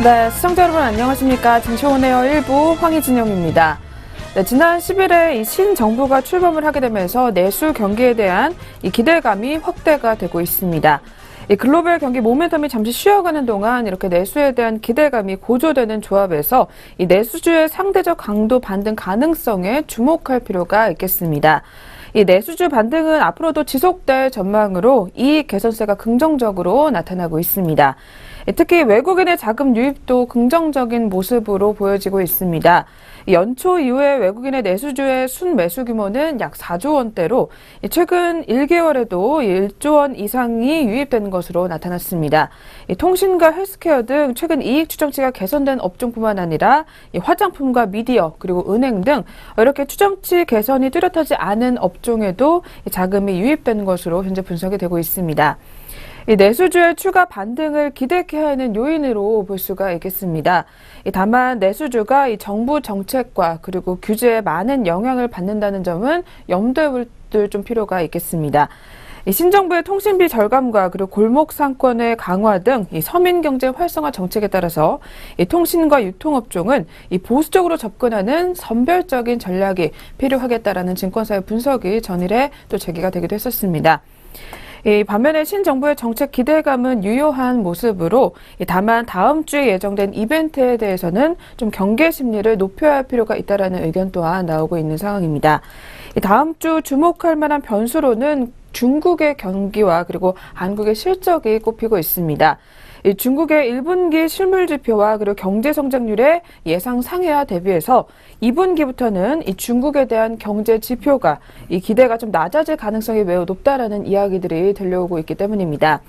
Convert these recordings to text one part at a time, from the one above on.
네, 시청자 여러분 안녕하십니까. 증시오네어 1부 황희진영입니다. 네, 지난 10일에 이 신정부가 출범을 하게 되면서 내수 경기에 대한 이 기대감이 확대가 되고 있습니다. 이 글로벌 경기 모멘텀이 잠시 쉬어가는 동안 이렇게 내수에 대한 기대감이 고조되는 조합에서 이 내수주의 상대적 강도 반등 가능성에 주목할 필요가 있겠습니다. 이 내수주 반등은 앞으로도 지속될 전망으로 이익 개선세가 긍정적으로 나타나고 있습니다. 특히 외국인의 자금 유입도 긍정적인 모습으로 보여지고 있습니다. 연초 이후에 외국인의 내수주의 순매수 규모는 약 4조 원대로 최근 1개월에도 1조 원 이상이 유입되는 것으로 나타났습니다. 통신과 헬스케어 등 최근 이익 추정치가 개선된 업종뿐만 아니라 화장품과 미디어 그리고 은행 등 이렇게 추정치 개선이 뚜렷하지 않은 업종에도 자금이 유입되는 것으로 현재 분석이 되고 있습니다. 이 내수주의 추가 반등을 기대케 하는 요인으로 볼 수가 있겠습니다. 다만 내수주가 이 정부 정책과 그리고 규제에 많은 영향을 받는다는 점은 염두에 둘 좀 필요가 있겠습니다. 이 신정부의 통신비 절감과 그리고 골목 상권의 강화 등 이 서민 경제 활성화 정책에 따라서 이 통신과 유통업종은 이 보수적으로 접근하는 선별적인 전략이 필요하겠다라는 증권사의 분석이 전일에 또 제기가 되기도 했었습니다. 반면에 신정부의 정책 기대감은 유효한 모습으로 다만 다음 주에 예정된 이벤트에 대해서는 좀 경계 심리를 높여야 할 필요가 있다는 의견 또한 나오고 있는 상황입니다. 다음 주 주목할 만한 변수로는 중국의 경기와 그리고 한국의 실적이 꼽히고 있습니다. 중국의 1분기 실물 지표와 그리고 경제 성장률의 예상 상회와 대비해서 2분기부터는 이 중국에 대한 경제 지표가 이 기대가 좀 낮아질 가능성이 매우 높다라는 이야기들이 들려오고 있기 때문입니다.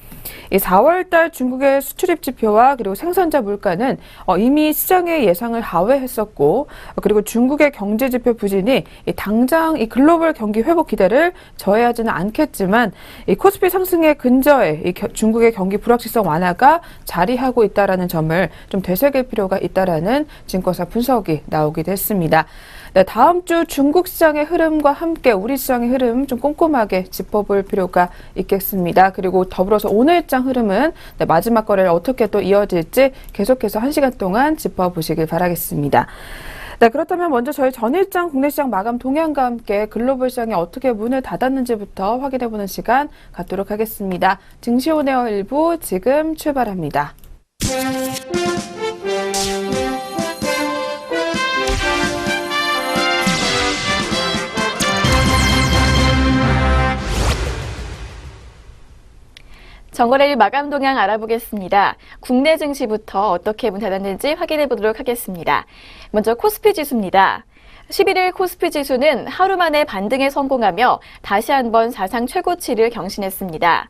4월달 중국의 수출입 지표와 그리고 생산자 물가는 이미 시장의 예상을 하회했었고, 그리고 중국의 경제 지표 부진이 당장 이 글로벌 경기 회복 기대를 저해하지는 않겠지만 이 코스피 상승의 근저에 이 중국의 경기 불확실성 완화가 자리하고 있다라는 점을 좀 되새길 필요가 있다라는 증권사 분석이 나오기도 했습니다. 네, 다음 주 중국 시장의 흐름과 함께 우리 시장의 흐름 좀 꼼꼼하게 짚어볼 필요가 있겠습니다. 그리고 더불어서 오늘장 흐름은 마지막 거래를 어떻게 또 이어질지 계속해서 1시간 동안 짚어보시길 바라겠습니다. 네, 그렇다면 먼저 저희 전일장 국내 시장 마감 동향과 함께 글로벌 시장이 어떻게 문을 닫았는지부터 확인해보는 시간 갖도록 하겠습니다. 증시오네어 1부 지금 출발합니다. 정거래일 마감 동향 알아보겠습니다. 국내 증시부터 어떻게 문 닫았는지 확인해 보도록 하겠습니다. 먼저 코스피 지수입니다. 11일 코스피 지수는 하루 만에 반등에 성공하며 다시 한번 사상 최고치를 경신했습니다.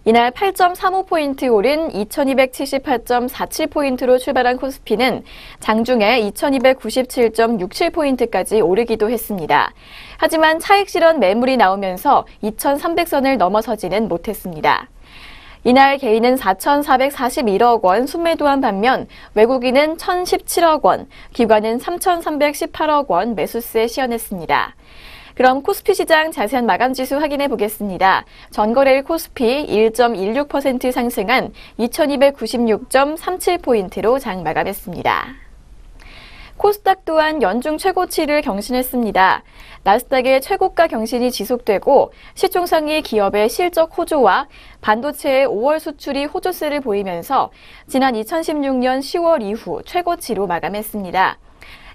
이날 8.35포인트 오른 2278.47포인트로 출발한 코스피는 장중에 2297.67포인트까지 오르기도 했습니다. 하지만 차익 실현 매물이 나오면서 2300선을 넘어서지는 못했습니다. 이날 개인은 4,441억 원 순매도한 반면 외국인은 1,017억 원, 기관은 3,318억 원 매수세 시현했습니다. 그럼 코스피 시장 자세한 마감 지수 확인해 보겠습니다. 전거래일 코스피 1.16% 상승한 2,296.37포인트로 장 마감했습니다. 코스닥 또한 연중 최고치를 경신했습니다. 나스닥의 최고가 경신이 지속되고 시총상위 기업의 실적 호조와 반도체의 5월 수출이 호조세를 보이면서 지난 2016년 10월 이후 최고치로 마감했습니다.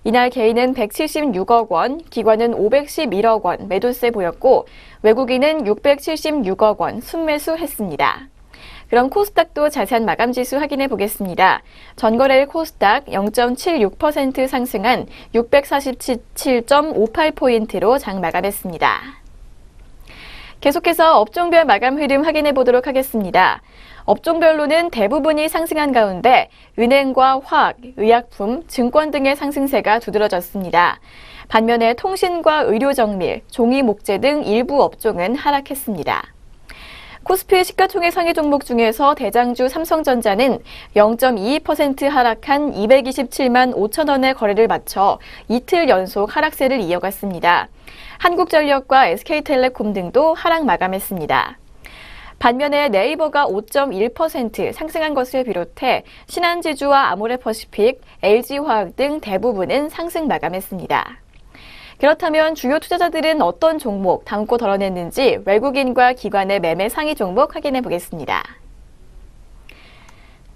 이날 개인은 176억 원, 기관은 511억 원 매도세 보였고 외국인은 676억 원 순매수했습니다. 그럼 코스닥도 자세한 마감 지수 확인해 보겠습니다. 전거래일 코스닥 0.76% 상승한 647.58포인트로 장 마감했습니다. 계속해서 업종별 마감 흐름 확인해 보도록 하겠습니다. 업종별로는 대부분이 상승한 가운데 은행과 화학, 의약품, 증권 등의 상승세가 두드러졌습니다. 반면에 통신과 의료정밀, 종이 목재 등 일부 업종은 하락했습니다. 코스피 시가총액 상위 종목 중에서 대장주 삼성전자는 0.22% 하락한 227만 5천 원의 거래를 마쳐 이틀 연속 하락세를 이어갔습니다. 한국전력과 SK텔레콤 등도 하락 마감했습니다. 반면에 네이버가 5.1% 상승한 것을 비롯해 신한지주와 아모레퍼시픽, LG화학 등 대부분은 상승 마감했습니다. 그렇다면 주요 투자자들은 어떤 종목 담고 덜어냈는지 외국인과 기관의 매매 상위 종목 확인해 보겠습니다.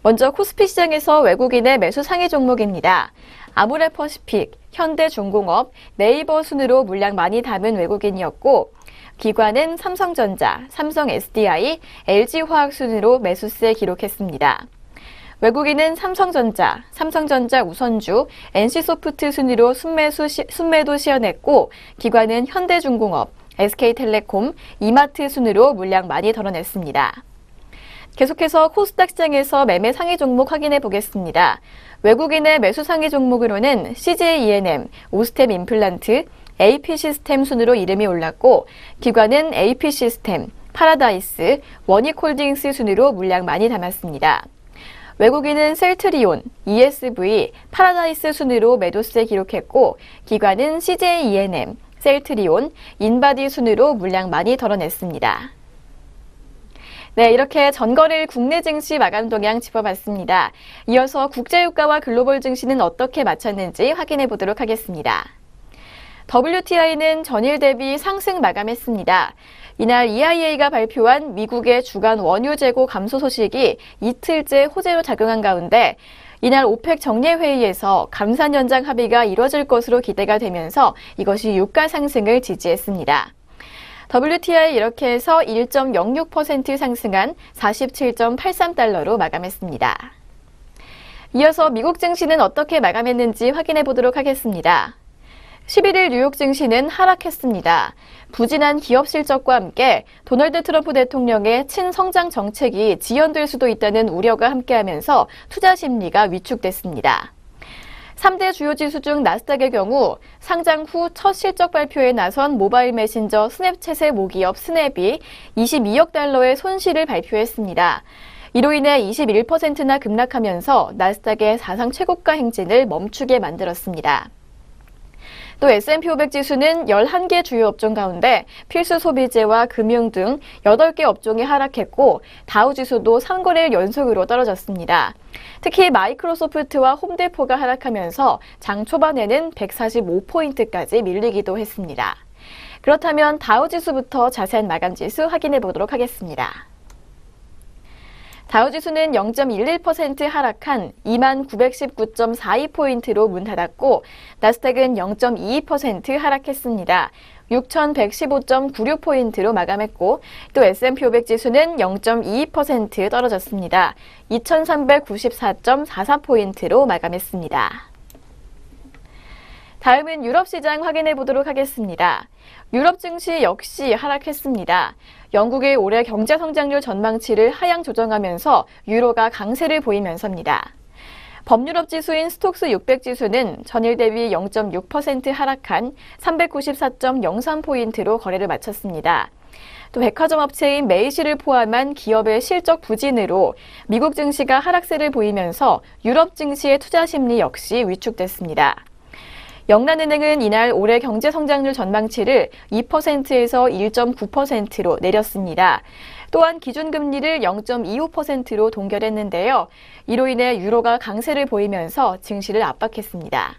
먼저 코스피 시장에서 외국인의 매수 상위 종목입니다. 아모레퍼시픽, 현대중공업, 네이버 순으로 물량 많이 담은 외국인이었고 기관은 삼성전자, 삼성 SDI, LG화학 순으로 매수세 기록했습니다. 외국인은 삼성전자, 삼성전자 우선주, NC소프트 순으로 순매도 시연했고 기관은 현대중공업, SK텔레콤, 이마트 순으로 물량 많이 덜어냈습니다. 계속해서 코스닥 시장에서 매매 상위 종목 확인해 보겠습니다. 외국인의 매수 상위 종목으로는 CJ ENM, 오스템 임플란트, AP시스템 순으로 이름이 올랐고 기관은 AP시스템, 파라다이스, 원익홀딩스 순으로 물량 많이 담았습니다. 외국인은 셀트리온, ESV, 파라다이스 순으로 매도세 기록했고 기관은 CJ ENM, 셀트리온, 인바디 순으로 물량 많이 덜어냈습니다. 네, 이렇게 전거래일 국내 증시 마감 동향 짚어봤습니다. 이어서 국제유가와 글로벌 증시는 어떻게 마쳤는지 확인해 보도록 하겠습니다. WTI는 전일 대비 상승 마감했습니다. 이날 EIA가 발표한 미국의 주간 원유 재고 감소 소식이 이틀째 호재로 작용한 가운데 이날 오펙 정례회의에서 감산 연장 합의가 이뤄질 것으로 기대가 되면서 이것이 유가 상승을 지지했습니다. WTI 이렇게 해서 1.06% 상승한 47.83달러로 마감했습니다. 이어서 미국 증시는 어떻게 마감했는지 확인해 보도록 하겠습니다. 11일 뉴욕 증시는 하락했습니다. 부진한 기업 실적과 함께 도널드 트럼프 대통령의 친성장 정책이 지연될 수도 있다는 우려가 함께하면서 투자 심리가 위축됐습니다. 3대 주요 지수 중 나스닥의 경우 상장 후 첫 실적 발표에 나선 모바일 메신저 스냅챗의 모기업 스냅이 22억 달러의 손실을 발표했습니다. 이로 인해 21%나 급락하면서 나스닥의 사상 최고가 행진을 멈추게 만들었습니다. 또 S&P 500 지수는 11개 주요 업종 가운데 필수 소비재와 금융 등 8개 업종이 하락했고 다우 지수도 3거래일 연속으로 떨어졌습니다. 특히 마이크로소프트와 홈데포가 하락하면서 장 초반에는 145포인트까지 밀리기도 했습니다. 그렇다면 다우 지수부터 자세한 마감 지수 확인해 보도록 하겠습니다. 다우지수는 0.11% 하락한 2919.42포인트로 문 닫았고 나스닥은 0.22% 하락했습니다. 6115.96포인트로 마감했고 또 S&P 500 지수는 0.22% 떨어졌습니다. 2394.44포인트로 마감했습니다. 다음은 유럽 시장 확인해 보도록 하겠습니다. 유럽 증시 역시 하락했습니다. 영국의 올해 경제 성장률 전망치를 하향 조정하면서 유로가 강세를 보이면서입니다. 범유럽 지수인 스톡스 600 지수는 전일 대비 0.6% 하락한 394.03포인트로 거래를 마쳤습니다. 또 백화점 업체인 메이시를 포함한 기업의 실적 부진으로 미국 증시가 하락세를 보이면서 유럽 증시의 투자 심리 역시 위축됐습니다. 영란은행은 이날 올해 경제 성장률 전망치를 2%에서 1.9%로 내렸습니다. 또한 기준금리를 0.25%로 동결했는데요. 이로 인해 유로가 강세를 보이면서 증시를 압박했습니다.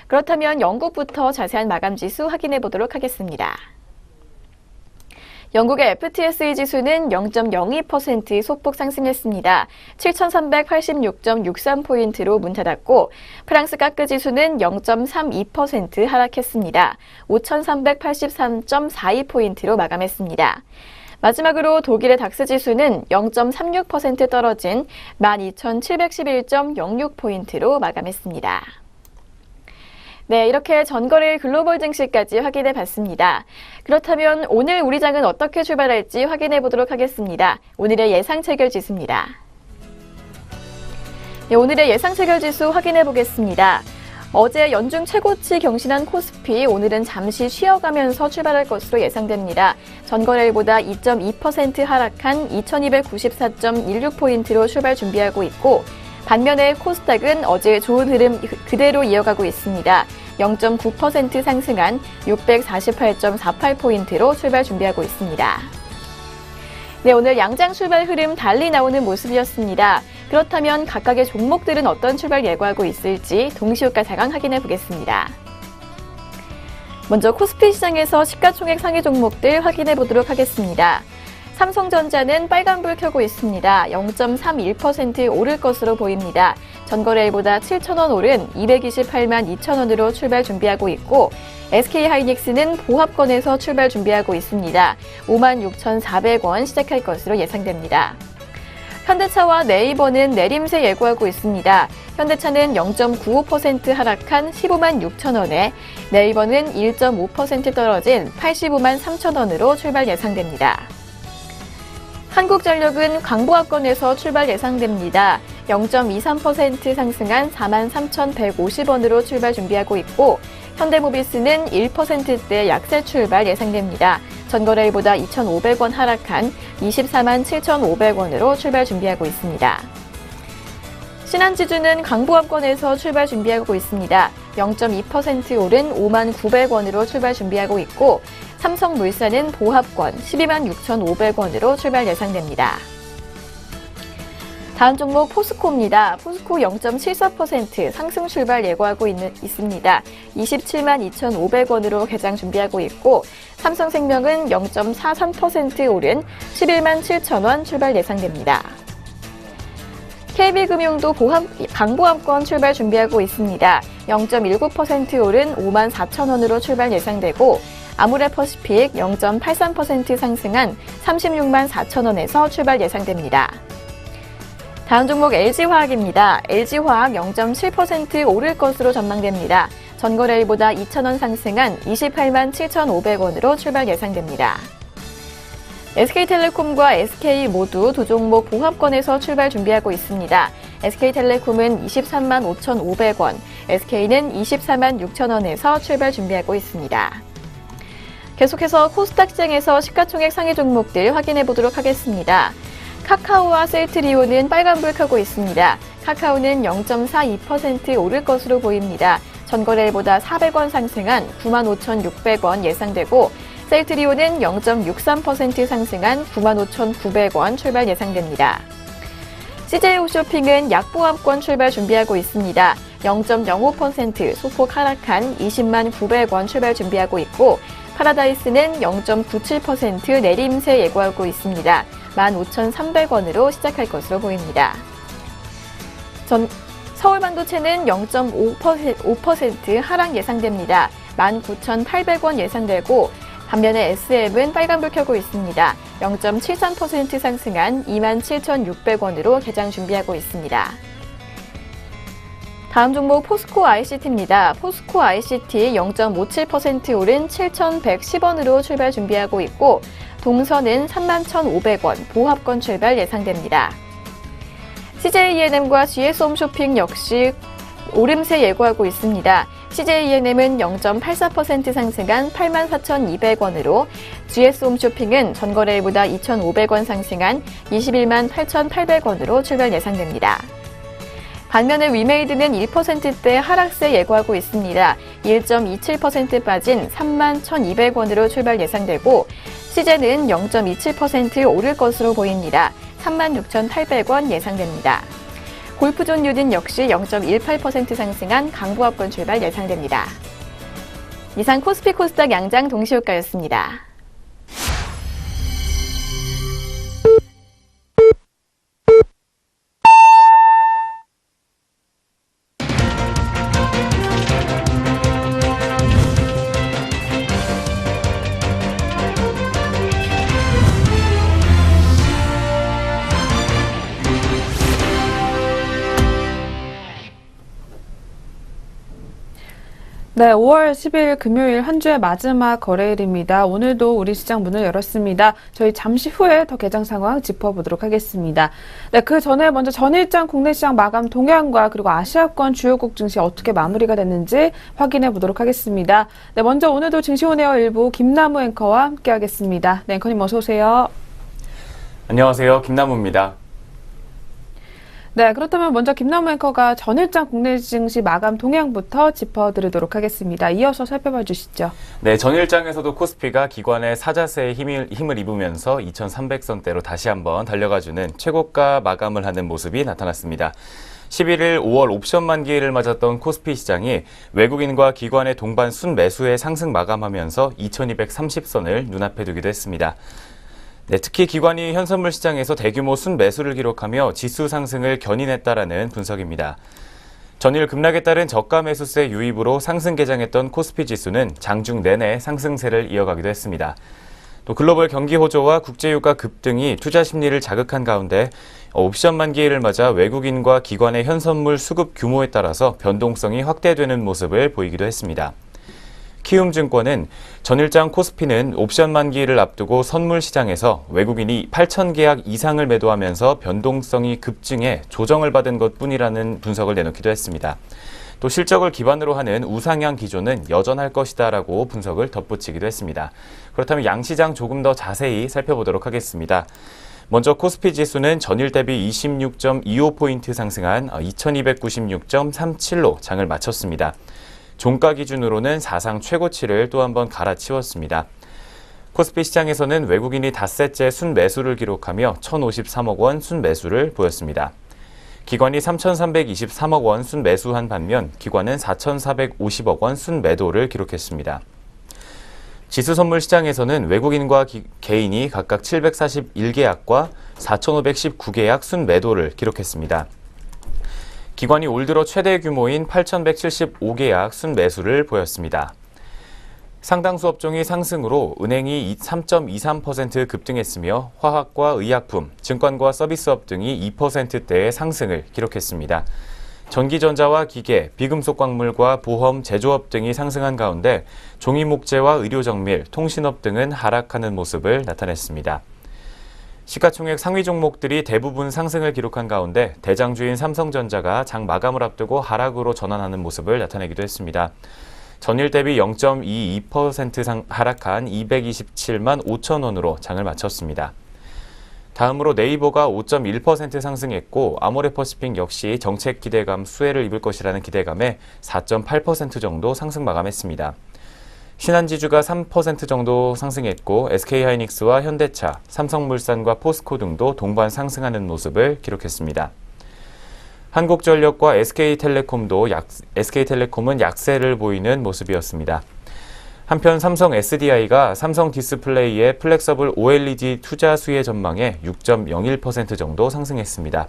그렇다면 영국부터 자세한 마감 지수 확인해 보도록 하겠습니다. 영국의 FTSE 지수는 0.02% 소폭 상승했습니다. 7,386.63포인트로 문 닫았고 프랑스 카크 지수는 0.32% 하락했습니다. 5,383.42포인트로 마감했습니다. 마지막으로 독일의 닥스 지수는 0.36% 떨어진 12,711.06포인트로 마감했습니다. 네, 이렇게 전거래일 글로벌 증시까지 확인해 봤습니다. 그렇다면 오늘 우리 장은 어떻게 출발할지 확인해 보도록 하겠습니다. 오늘의 예상 체결 지수입니다. 네, 오늘의 예상 체결 지수 확인해 보겠습니다. 어제 연중 최고치 경신한 코스피 오늘은 잠시 쉬어가면서 출발할 것으로 예상됩니다. 전거래일보다 2.2% 하락한 2294.16포인트로 출발 준비하고 있고 반면에 코스닥은 어제 좋은 흐름 그대로 이어가고 있습니다. 0.9% 상승한 648.48포인트로 출발 준비하고 있습니다. 네, 오늘 양장 출발 흐름 달리 나오는 모습이었습니다. 그렇다면 각각의 종목들은 어떤 출발 예고하고 있을지 동시효과 4강 확인해 보겠습니다. 먼저 코스피 시장에서 시가총액 상위 종목들 확인해 보도록 하겠습니다. 삼성전자는 빨간불 켜고 있습니다. 0.31% 오를 것으로 보입니다. 전거래일보다 7,000원 오른 228만 2천원으로 출발 준비하고 있고, SK하이닉스는 보합권에서 출발 준비하고 있습니다. 56,400원 시작할 것으로 예상됩니다. 현대차와 네이버는 내림세 예고하고 있습니다. 현대차는 0.95% 하락한 15만 6천원에, 네이버는 1.5% 떨어진 85만 3천원으로 출발 예상됩니다. 한국전력은 광보합권에서 출발 예상됩니다. 0.23% 상승한 43,150원으로 출발 준비하고 있고, 현대모비스는 1%대 약세 출발 예상됩니다. 전거래일보다 2,500원 하락한 24만 7,500원으로 출발 준비하고 있습니다. 신한지주는 광보합권에서 출발 준비하고 있습니다. 0.2% 오른 5만 900원으로 출발 준비하고 있고, 삼성물산은 보합권 12만 6,500원으로 출발 예상됩니다. 다음 종목 포스코입니다. 포스코 0.74% 상승 출발 예고하고 있습니다. 27만 2,500원으로 개장 준비하고 있고, 삼성생명은 0.43% 오른 11만 7천원 출발 예상됩니다. KB금융도 강보합권 출발 준비하고 있습니다. 0.19% 오른 5만 4천원으로 출발 예상되고, 아모레퍼시픽 0.83% 상승한 36만 4천원에서 출발 예상됩니다. 다음 종목 LG화학입니다. LG화학 0.7% 오를 것으로 전망됩니다. 전거래일보다 2천원 상승한 28만 7,500원으로 출발 예상됩니다. SK텔레콤과 SK 모두 두 종목 보합권에서 출발 준비하고 있습니다. SK텔레콤은 23만 5,500원, SK는 24만 6천원에서 출발 준비하고 있습니다. 계속해서 코스닥 시장에서 시가총액 상위 종목들 확인해 보도록 하겠습니다. 카카오와 셀트리온은 빨간불 켜고 있습니다. 카카오는 0.42% 오를 것으로 보입니다. 전거래일보다 400원 상승한 95,600원 예상되고, 셀트리온은 0.63% 상승한 95,900원 출발 예상됩니다. CJ홈쇼핑은 약보합권 출발 준비하고 있습니다. 0.05% 소폭 하락한 20만 900원 출발 준비하고 있고, 파라다이스는 0.97% 내림세 예고하고 있습니다. 15,300원으로 시작할 것으로 보입니다. 서울반도체는 0.5% 하락 예상됩니다. 19,800원 예상되고, 반면에 SM은 빨간불 켜고 있습니다. 0.73% 상승한 27,600원으로 개장 준비하고 있습니다. 다음 종목 포스코 ICT입니다. 포스코 ICT 0.57% 오른 7,110원으로 출발 준비하고 있고, 동선은 31,500원 보합권 출발 예상됩니다. CJENM과 GS홈쇼핑 역시 오름세 예고하고 있습니다. CJENM은 0.84% 상승한 84,200원으로, GS홈쇼핑은 전거래일보다 2,500원 상승한 21만 8,800원으로 출발 예상됩니다. 반면에 위메이드는 1%대 하락세 예고하고 있습니다. 1.27% 빠진 3만 1,200원으로 출발 예상되고, 시제는 0.27% 오를 것으로 보입니다. 36,800원 예상됩니다. 골프존 뉴딘 역시 0.18% 상승한 강보합권 출발 예상됩니다. 이상 코스피 코스닥 양장 동시효과였습니다. 네, 5월 10일 금요일 한 주의 마지막 거래일입니다. 오늘도 우리 시장 문을 열었습니다. 저희 잠시 후에 더 개장 상황 짚어보도록 하겠습니다. 네, 그 전에 먼저 전일장 국내 시장 마감 동향과 그리고 아시아권 주요국 증시 어떻게 마무리가 됐는지 확인해 보도록 하겠습니다. 네, 먼저 오늘도 증시온에어 일부 김나무 앵커와 함께 하겠습니다. 네, 앵커님 어서 오세요. 안녕하세요. 김나무입니다. 네, 그렇다면 먼저 김남우 앵커가 전일장 국내 증시 마감 동향부터 짚어드리도록 하겠습니다. 이어서 살펴봐 주시죠. 네, 전일장에서도 코스피가 기관의 사자세에 힘을 입으면서 2,300선대로 다시 한번 달려가주는 최고가 마감을 하는 모습이 나타났습니다. 11일 5월 옵션 만기일을 맞았던 코스피 시장이 외국인과 기관의 동반 순매수에 상승 마감하면서 2,230선을 눈앞에 두기도 했습니다. 네, 특히 기관이 현선물 시장에서 대규모 순매수를 기록하며 지수 상승을 견인했다라는 분석입니다. 전일 급락에 따른 저가 매수세 유입으로 상승 개장했던 코스피 지수는 장중 내내 상승세를 이어가기도 했습니다. 또 글로벌 경기 호조와 국제유가 급등이 투자 심리를 자극한 가운데 옵션 만기일을 맞아 외국인과 기관의 현선물 수급 규모에 따라서 변동성이 확대되는 모습을 보이기도 했습니다. 키움증권은 전일장 코스피는 옵션 만기일을 앞두고 선물 시장에서 외국인이 8,000계약 이상을 매도하면서 변동성이 급증해 조정을 받은 것뿐이라는 분석을 내놓기도 했습니다. 또 실적을 기반으로 하는 우상향 기조는 여전할 것이다라고 분석을 덧붙이기도 했습니다. 그렇다면 양시장 조금 더 자세히 살펴보도록 하겠습니다. 먼저 코스피 지수는 전일 대비 26.25포인트 상승한 2296.37로 장을 마쳤습니다. 종가 기준으로는 사상 최고치를 또 한 번 갈아치웠습니다. 코스피 시장에서는 외국인이 닷새째 순매수를 기록하며 1,053억 원 순매수를 보였습니다. 기관이 3,323억 원 순매수한 반면 기관은 4,450억 원 순매도를 기록했습니다. 지수 선물 시장에서는 외국인과 개인이 각각 741계약과 4,519계약 순매도를 기록했습니다. 기관이 올 들어 최대 규모인 8,175계약 순매수를 보였습니다. 상당수 업종이 상승으로 은행이 3.23% 급등했으며 화학과 의약품, 증권과 서비스업 등이 2%대의 상승을 기록했습니다. 전기전자와 기계, 비금속 광물과 보험, 제조업 등이 상승한 가운데 종이목재와 의료정밀, 통신업 등은 하락하는 모습을 나타냈습니다. 시가총액 상위 종목들이 대부분 상승을 기록한 가운데 대장주인 삼성전자가 장 마감을 앞두고 하락으로 전환하는 모습을 나타내기도 했습니다. 전일 대비 0.22% 하락한 227만 5천 원으로 장을 마쳤습니다. 다음으로 네이버가 5.1% 상승했고 아모레퍼시픽 역시 정책 기대감 수혜를 입을 것이라는 기대감에 4.8% 정도 상승 마감했습니다. 신한지주가 3% 정도 상승했고 SK하이닉스와 현대차, 삼성물산과 포스코 등도 동반 상승하는 모습을 기록했습니다. 한국전력과 SK텔레콤은 약세를 보이는 모습이었습니다. 한편 삼성 SDI가 삼성 디스플레이의 플렉서블 OLED 투자 수혜 전망에 6.01% 정도 상승했습니다.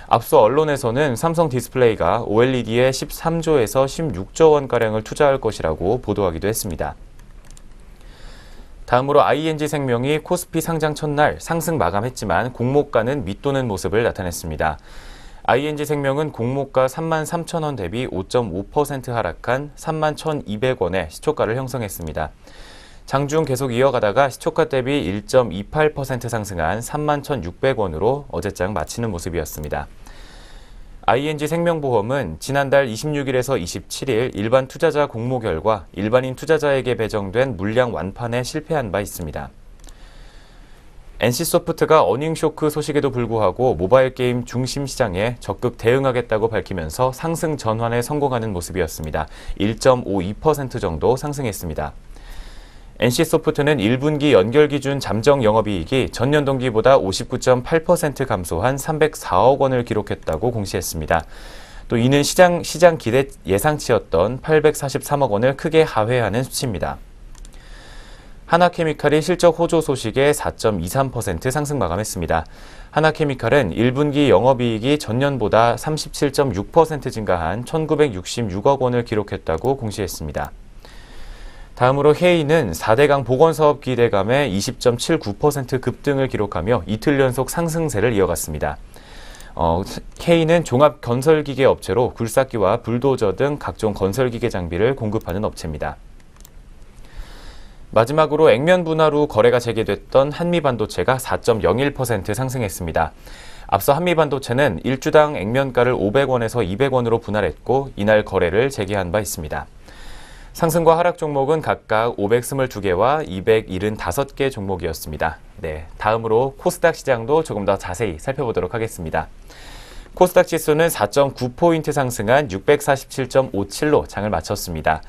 앞서 언론에서는 삼성 디스플레이가 OLED에 13조에서 16조 원가량을 투자할 것이라고 보도하기도 했습니다. 다음으로 ING생명이 코스피 상장 첫날 상승 마감했지만 공모가는 밑도는 모습을 나타냈습니다. ING생명은 공모가 33,000원 대비 5.5% 하락한 31,200원의 시초가를 형성했습니다. 장중 계속 이어가다가 시초가 대비 1.28% 상승한 31,600원으로 어제장 마치는 모습이었습니다. ING생명보험은 지난달 26일에서 27일 일반 투자자 공모 결과 일반인 투자자에게 배정된 물량 완판에 실패한 바 있습니다. NC소프트가 어닝쇼크 소식에도 불구하고 모바일 게임 중심 시장에 적극 대응하겠다고 밝히면서 상승 전환에 성공하는 모습이었습니다. 1.52% 정도 상승했습니다. NC소프트는 1분기 연결 기준 잠정 영업이익이 전년 동기보다 59.8% 감소한 304억 원을 기록했다고 공시했습니다. 또 이는 시장 기대 예상치였던 843억 원을 크게 하회하는 수치입니다. 하나케미칼이 실적 호조 소식에 4.23% 상승 마감했습니다. 하나케미칼은 1분기 영업이익이 전년보다 37.6% 증가한 1,966억 원을 기록했다고 공시했습니다. 다음으로 헤이는 4대강 보건사업 기대감에 20.79% 급등을 기록하며 이틀 연속 상승세를 이어갔습니다. 헤이는 종합 건설기계 업체로 굴삭기와 불도저 등 각종 건설기계 장비를 공급하는 업체입니다. 마지막으로 액면 분할 거래가 재개됐던 한미반도체가 4.01% 상승했습니다. 앞서 한미반도체는 1주당 액면가를 500원에서 200원으로 분할했고 이날 거래를 재개한 바 있습니다. 상승과 하락 종목은 각각 522개와 275개 종목이었습니다. 네, 다음으로 코스닥 시장도 조금 더 자세히 살펴보도록 하겠습니다. 코스닥 지수는 4.9포인트 상승한 647.57로 장을 마쳤습니다.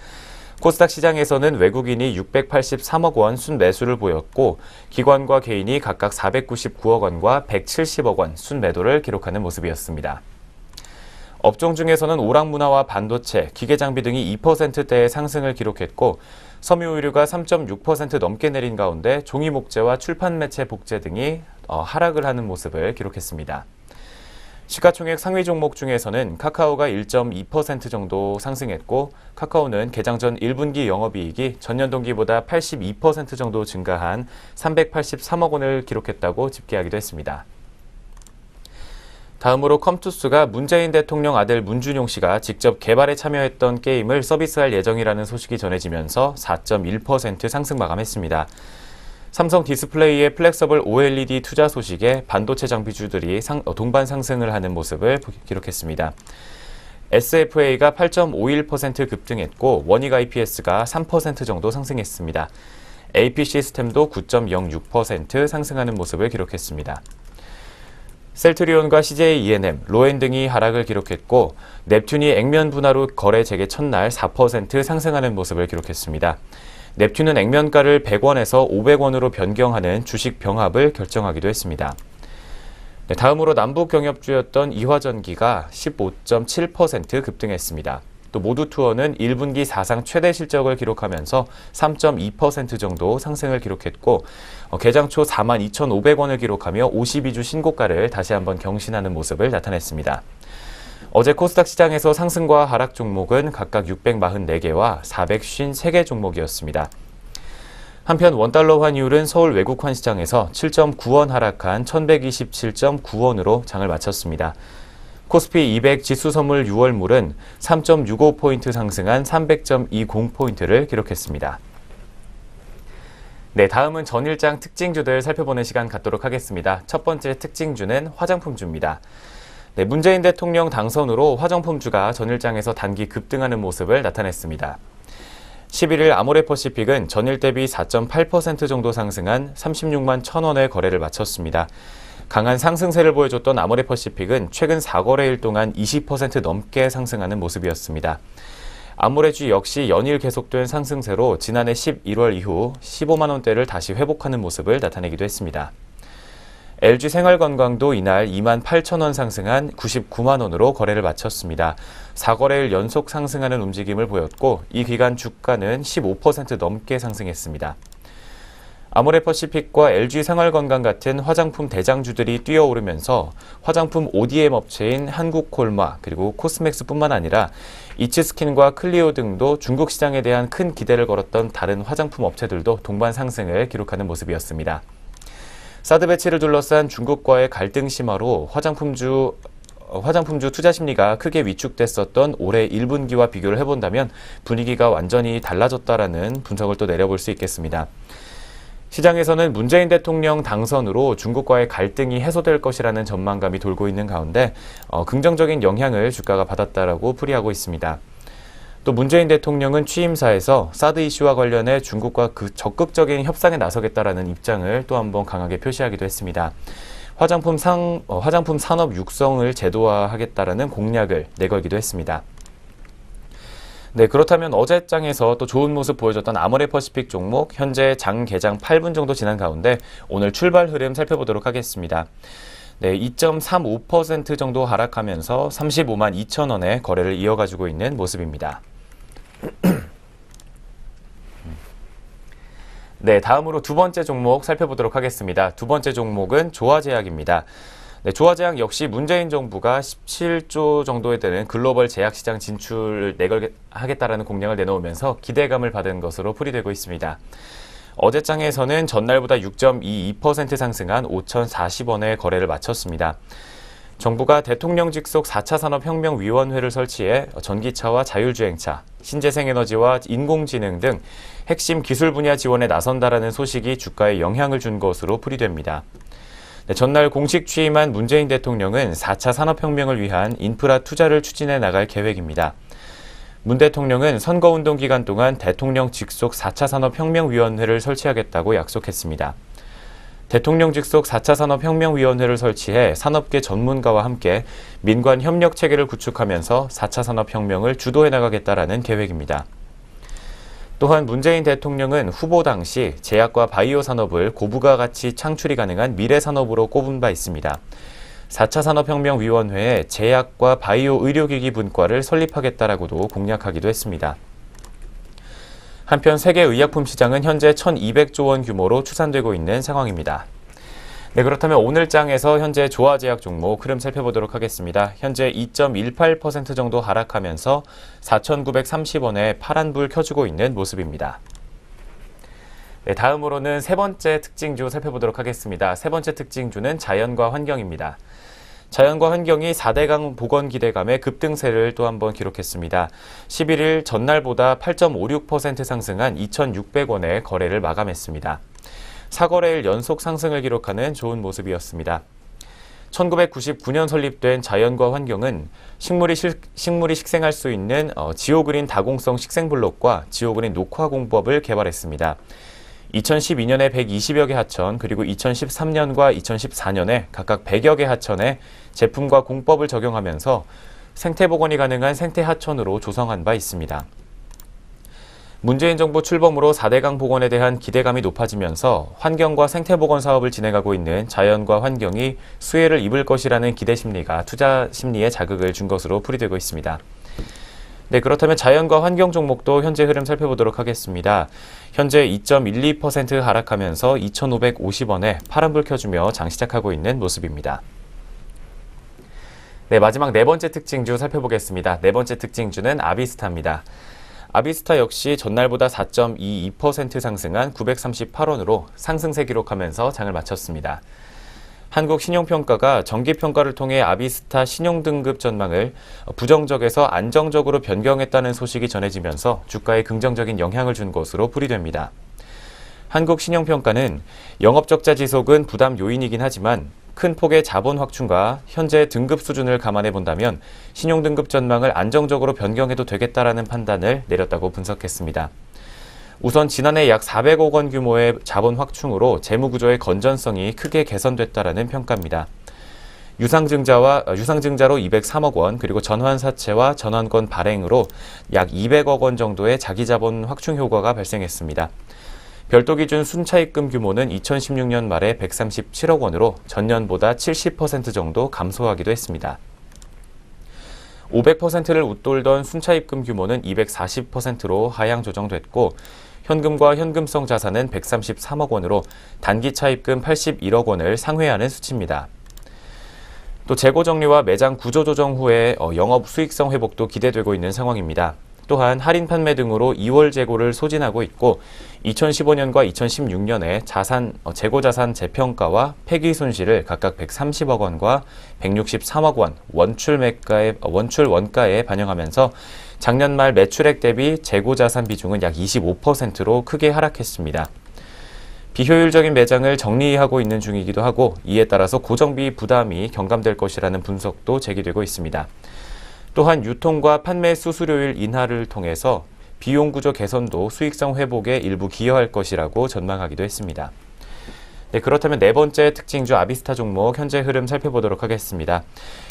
코스닥 시장에서는 외국인이 683억 원 순매수를 보였고 기관과 개인이 각각 499억 원과 170억 원 순매도를 기록하는 모습이었습니다. 업종 중에서는 오락문화와 반도체, 기계장비 등이 2%대의 상승을 기록했고 섬유의류가 3.6% 넘게 내린 가운데 종이목재와 출판매체 복제 등이 하락을 하는 모습을 기록했습니다. 시가총액 상위 종목 중에서는 카카오가 1.2% 정도 상승했고 카카오는 개장 전 1분기 영업이익이 전년 동기보다 82% 정도 증가한 383억 원을 기록했다고 집계하기도 했습니다. 다음으로 컴투스가 문재인 대통령 아들 문준용 씨가 직접 개발에 참여했던 게임을 서비스할 예정이라는 소식이 전해지면서 4.1% 상승 마감했습니다. 삼성 디스플레이의 플렉서블 OLED 투자 소식에 반도체 장비주들이 동반 상승을 하는 모습을 기록했습니다. SFA가 8.51% 급등했고 원익 IPS가 3% 정도 상승했습니다. AP 시스템도 9.06% 상승하는 모습을 기록했습니다. 셀트리온과 CJ E&M, 로엔 등이 하락을 기록했고 넵튠이 액면 분할 거래 재개 첫날 4% 상승하는 모습을 기록했습니다. 넵튠은 액면가를 100원에서 500원으로 변경하는 주식 병합을 결정하기도 했습니다. 다음으로 남북 경협주였던 이화전기가 15.7% 급등했습니다. 또 모두투어는 1분기 사상 최대 실적을 기록하면서 3.2% 정도 상승을 기록했고 개장 초 42,500원을 기록하며 52주 신고가를 다시 한번 경신하는 모습을 나타냈습니다. 어제 코스닥 시장에서 상승과 하락 종목은 각각 644개와 453개 종목이었습니다. 한편 원달러 환율은 서울 외국환 시장에서 7.9원 하락한 1127.9원으로 장을 마쳤습니다. 코스피 200 지수 선물 6월물은 3.65포인트 상승한 300.20포인트를 기록했습니다. 네, 다음은 전일장 특징주들 살펴보는 시간 갖도록 하겠습니다. 첫 번째 특징주는 화장품주입니다. 네, 문재인 대통령 당선으로 화장품주가 전일장에서 단기 급등하는 모습을 나타냈습니다. 11일 아모레퍼시픽은 전일 대비 4.8% 정도 상승한 36만 1,000원의 거래를 마쳤습니다. 강한 상승세를 보여줬던 아모레퍼시픽은 최근 4거래일 동안 20% 넘게 상승하는 모습이었습니다. 아모레주 역시 연일 계속된 상승세로 지난해 11월 이후 15만 원대를 다시 회복하는 모습을 나타내기도 했습니다. LG생활건강도 이날 2만 8천 원 상승한 99만 원으로 거래를 마쳤습니다. 4거래일 연속 상승하는 움직임을 보였고 이 기간 주가는 15% 넘게 상승했습니다. 아모레퍼시픽과 LG생활건강 같은 화장품 대장주들이 뛰어오르면서 화장품 ODM 업체인 한국콜마 그리고 코스맥스뿐만 아니라 이츠스킨과 클리오 등도 중국 시장에 대한 큰 기대를 걸었던 다른 화장품 업체들도 동반 상승을 기록하는 모습이었습니다. 사드 배치를 둘러싼 중국과의 갈등 심화로 화장품주 투자 심리가 크게 위축됐었던 올해 1분기와 비교를 해본다면 분위기가 완전히 달라졌다라는 분석을 또 내려볼 수 있겠습니다. 시장에서는 문재인 대통령 당선으로 중국과의 갈등이 해소될 것이라는 전망감이 돌고 있는 가운데 긍정적인 영향을 주가가 받았다라고 풀이하고 있습니다. 또 문재인 대통령은 취임사에서 사드 이슈와 관련해 중국과 적극적인 협상에 나서겠다라는 입장을 또 한번 강하게 표시하기도 했습니다. 화장품 산업 육성을 제도화하겠다라는 공약을 내걸기도 했습니다. 네, 그렇다면 어제 장에서 또 좋은 모습 보여줬던 아모레퍼시픽 종목 현재 장 개장 8분 정도 지난 가운데 오늘 출발 흐름 살펴보도록 하겠습니다. 네, 2.35% 정도 하락하면서 35만 2천 원의 거래를 이어가지고 있는 모습입니다. 네, 다음으로 두 번째 종목 살펴보도록 하겠습니다. 두 번째 종목은 조화제약입니다. 네, 조화제약 역시 문재인 정부가 17조 정도에 되는 글로벌 제약시장 진출을 내걸하겠다라는 공약을 내놓으면서 기대감을 받은 것으로 풀이되고 있습니다. 어제 장에서는 전날보다 6.22% 상승한 5,040원의 거래를 마쳤습니다. 정부가 대통령 직속 4차 산업혁명위원회를 설치해 전기차와 자율주행차, 신재생에너지와 인공지능 등 핵심 기술 분야 지원에 나선다라는 소식이 주가에 영향을 준 것으로 풀이됩니다. 네, 전날 공식 취임한 문재인 대통령은 4차 산업혁명을 위한 인프라 투자를 추진해 나갈 계획입니다. 문 대통령은 선거운동 기간 동안 대통령 직속 4차 산업혁명위원회를 설치하겠다고 약속했습니다. 대통령 직속 4차 산업혁명위원회를 설치해 산업계 전문가와 함께 민관 협력 체계를 구축하면서 4차 산업혁명을 주도해 나가겠다라는 계획입니다. 또한 문재인 대통령은 후보 당시 제약과 바이오 산업을 고부가 가치 창출이 가능한 미래 산업으로 꼽은 바 있습니다. 4차 산업혁명위원회에 제약과 바이오 의료기기 분과를 설립하겠다라고도 공약하기도 했습니다. 한편 세계 의약품 시장은 현재 1,200조 원 규모로 추산되고 있는 상황입니다. 네, 그렇다면 오늘 장에서 현재 조화제약 종목 흐름 살펴보도록 하겠습니다. 현재 2.18% 정도 하락하면서 4,930원에 파란불 켜주고 있는 모습입니다. 네, 다음으로는 세 번째 특징주 살펴보도록 하겠습니다. 세 번째 특징주는 자연과 환경입니다. 자연과 환경이 4대강 복원 기대감의 급등세를 또 한번 기록했습니다. 11일 전날보다 8.56% 상승한 2,600원의 거래를 마감했습니다. 4거래일 연속 상승을 기록하는 좋은 모습이었습니다. 1999년 설립된 자연과 환경은 식물이 식생할 수 있는 지오그린 다공성 식생블록과 지오그린 녹화 공법을 개발했습니다. 2012년에 120여 개 하천, 그리고 2013년과 2014년에 각각 100여 개 하천에 제품과 공법을 적용하면서 생태 복원이 가능한 생태 하천으로 조성한 바 있습니다. 문재인 정부 출범으로 4대강 복원에 대한 기대감이 높아지면서 환경과 생태 복원 사업을 진행하고 있는 자연과 환경이 수혜를 입을 것이라는 기대 심리가 투자 심리에 자극을 준 것으로 풀이되고 있습니다. 네, 그렇다면 자연과 환경 종목도 현재 흐름 살펴보도록 하겠습니다. 현재 2.12% 하락하면서 2,550원에 파란불 켜주며 장 시작하고 있는 모습입니다. 네, 마지막 네 번째 특징주 살펴보겠습니다. 네 번째 특징주는 아비스타입니다. 아비스타 역시 전날보다 4.22% 상승한 938원으로 상승세 기록하면서 장을 마쳤습니다. 한국신용평가가 정기평가를 통해 아비스타 신용등급 전망을 부정적에서 안정적으로 변경했다는 소식이 전해지면서 주가에 긍정적인 영향을 준 것으로 풀이됩니다. 한국신용평가는 영업적자 지속은 부담 요인이긴 하지만 큰 폭의 자본 확충과 현재 등급 수준을 감안해 본다면 신용등급 전망을 안정적으로 변경해도 되겠다라는 판단을 내렸다고 분석했습니다. 우선 지난해 약 400억 원 규모의 자본 확충으로 재무구조의 건전성이 크게 개선됐다라는 평가입니다. 유상증자로 203억 원, 그리고 전환사채와 전환권 발행으로 약 200억 원 정도의 자기자본 확충 효과가 발생했습니다. 별도 기준 순차입금 규모는 2016년 말에 137억 원으로 전년보다 70% 정도 감소하기도 했습니다. 500%를 웃돌던 순차입금 규모는 240%로 하향 조정됐고 현금과 현금성 자산은 133억 원으로 단기 차입금 81억 원을 상회하는 수치입니다. 또 재고 정리와 매장 구조 조정 후에 영업 수익성 회복도 기대되고 있는 상황입니다. 또한 할인 판매 등으로 2월 재고를 소진하고 있고 2015년과 2016년에 재고 자산 재평가와 폐기 손실을 각각 130억 원과 163억 원 원출 원가에 반영하면서 작년 말 매출액 대비 재고 자산 비중은 약 25%로 크게 하락했습니다. 비효율적인 매장을 정리하고 있는 중이기도 하고 이에 따라서 고정비 부담이 경감될 것이라는 분석도 제기되고 있습니다. 또한 유통과 판매 수수료율 인하를 통해서 비용 구조 개선도 수익성 회복에 일부 기여할 것이라고 전망하기도 했습니다. 네, 그렇다면 네 번째 특징주 아비스타 종목 현재 흐름 살펴보도록 하겠습니다.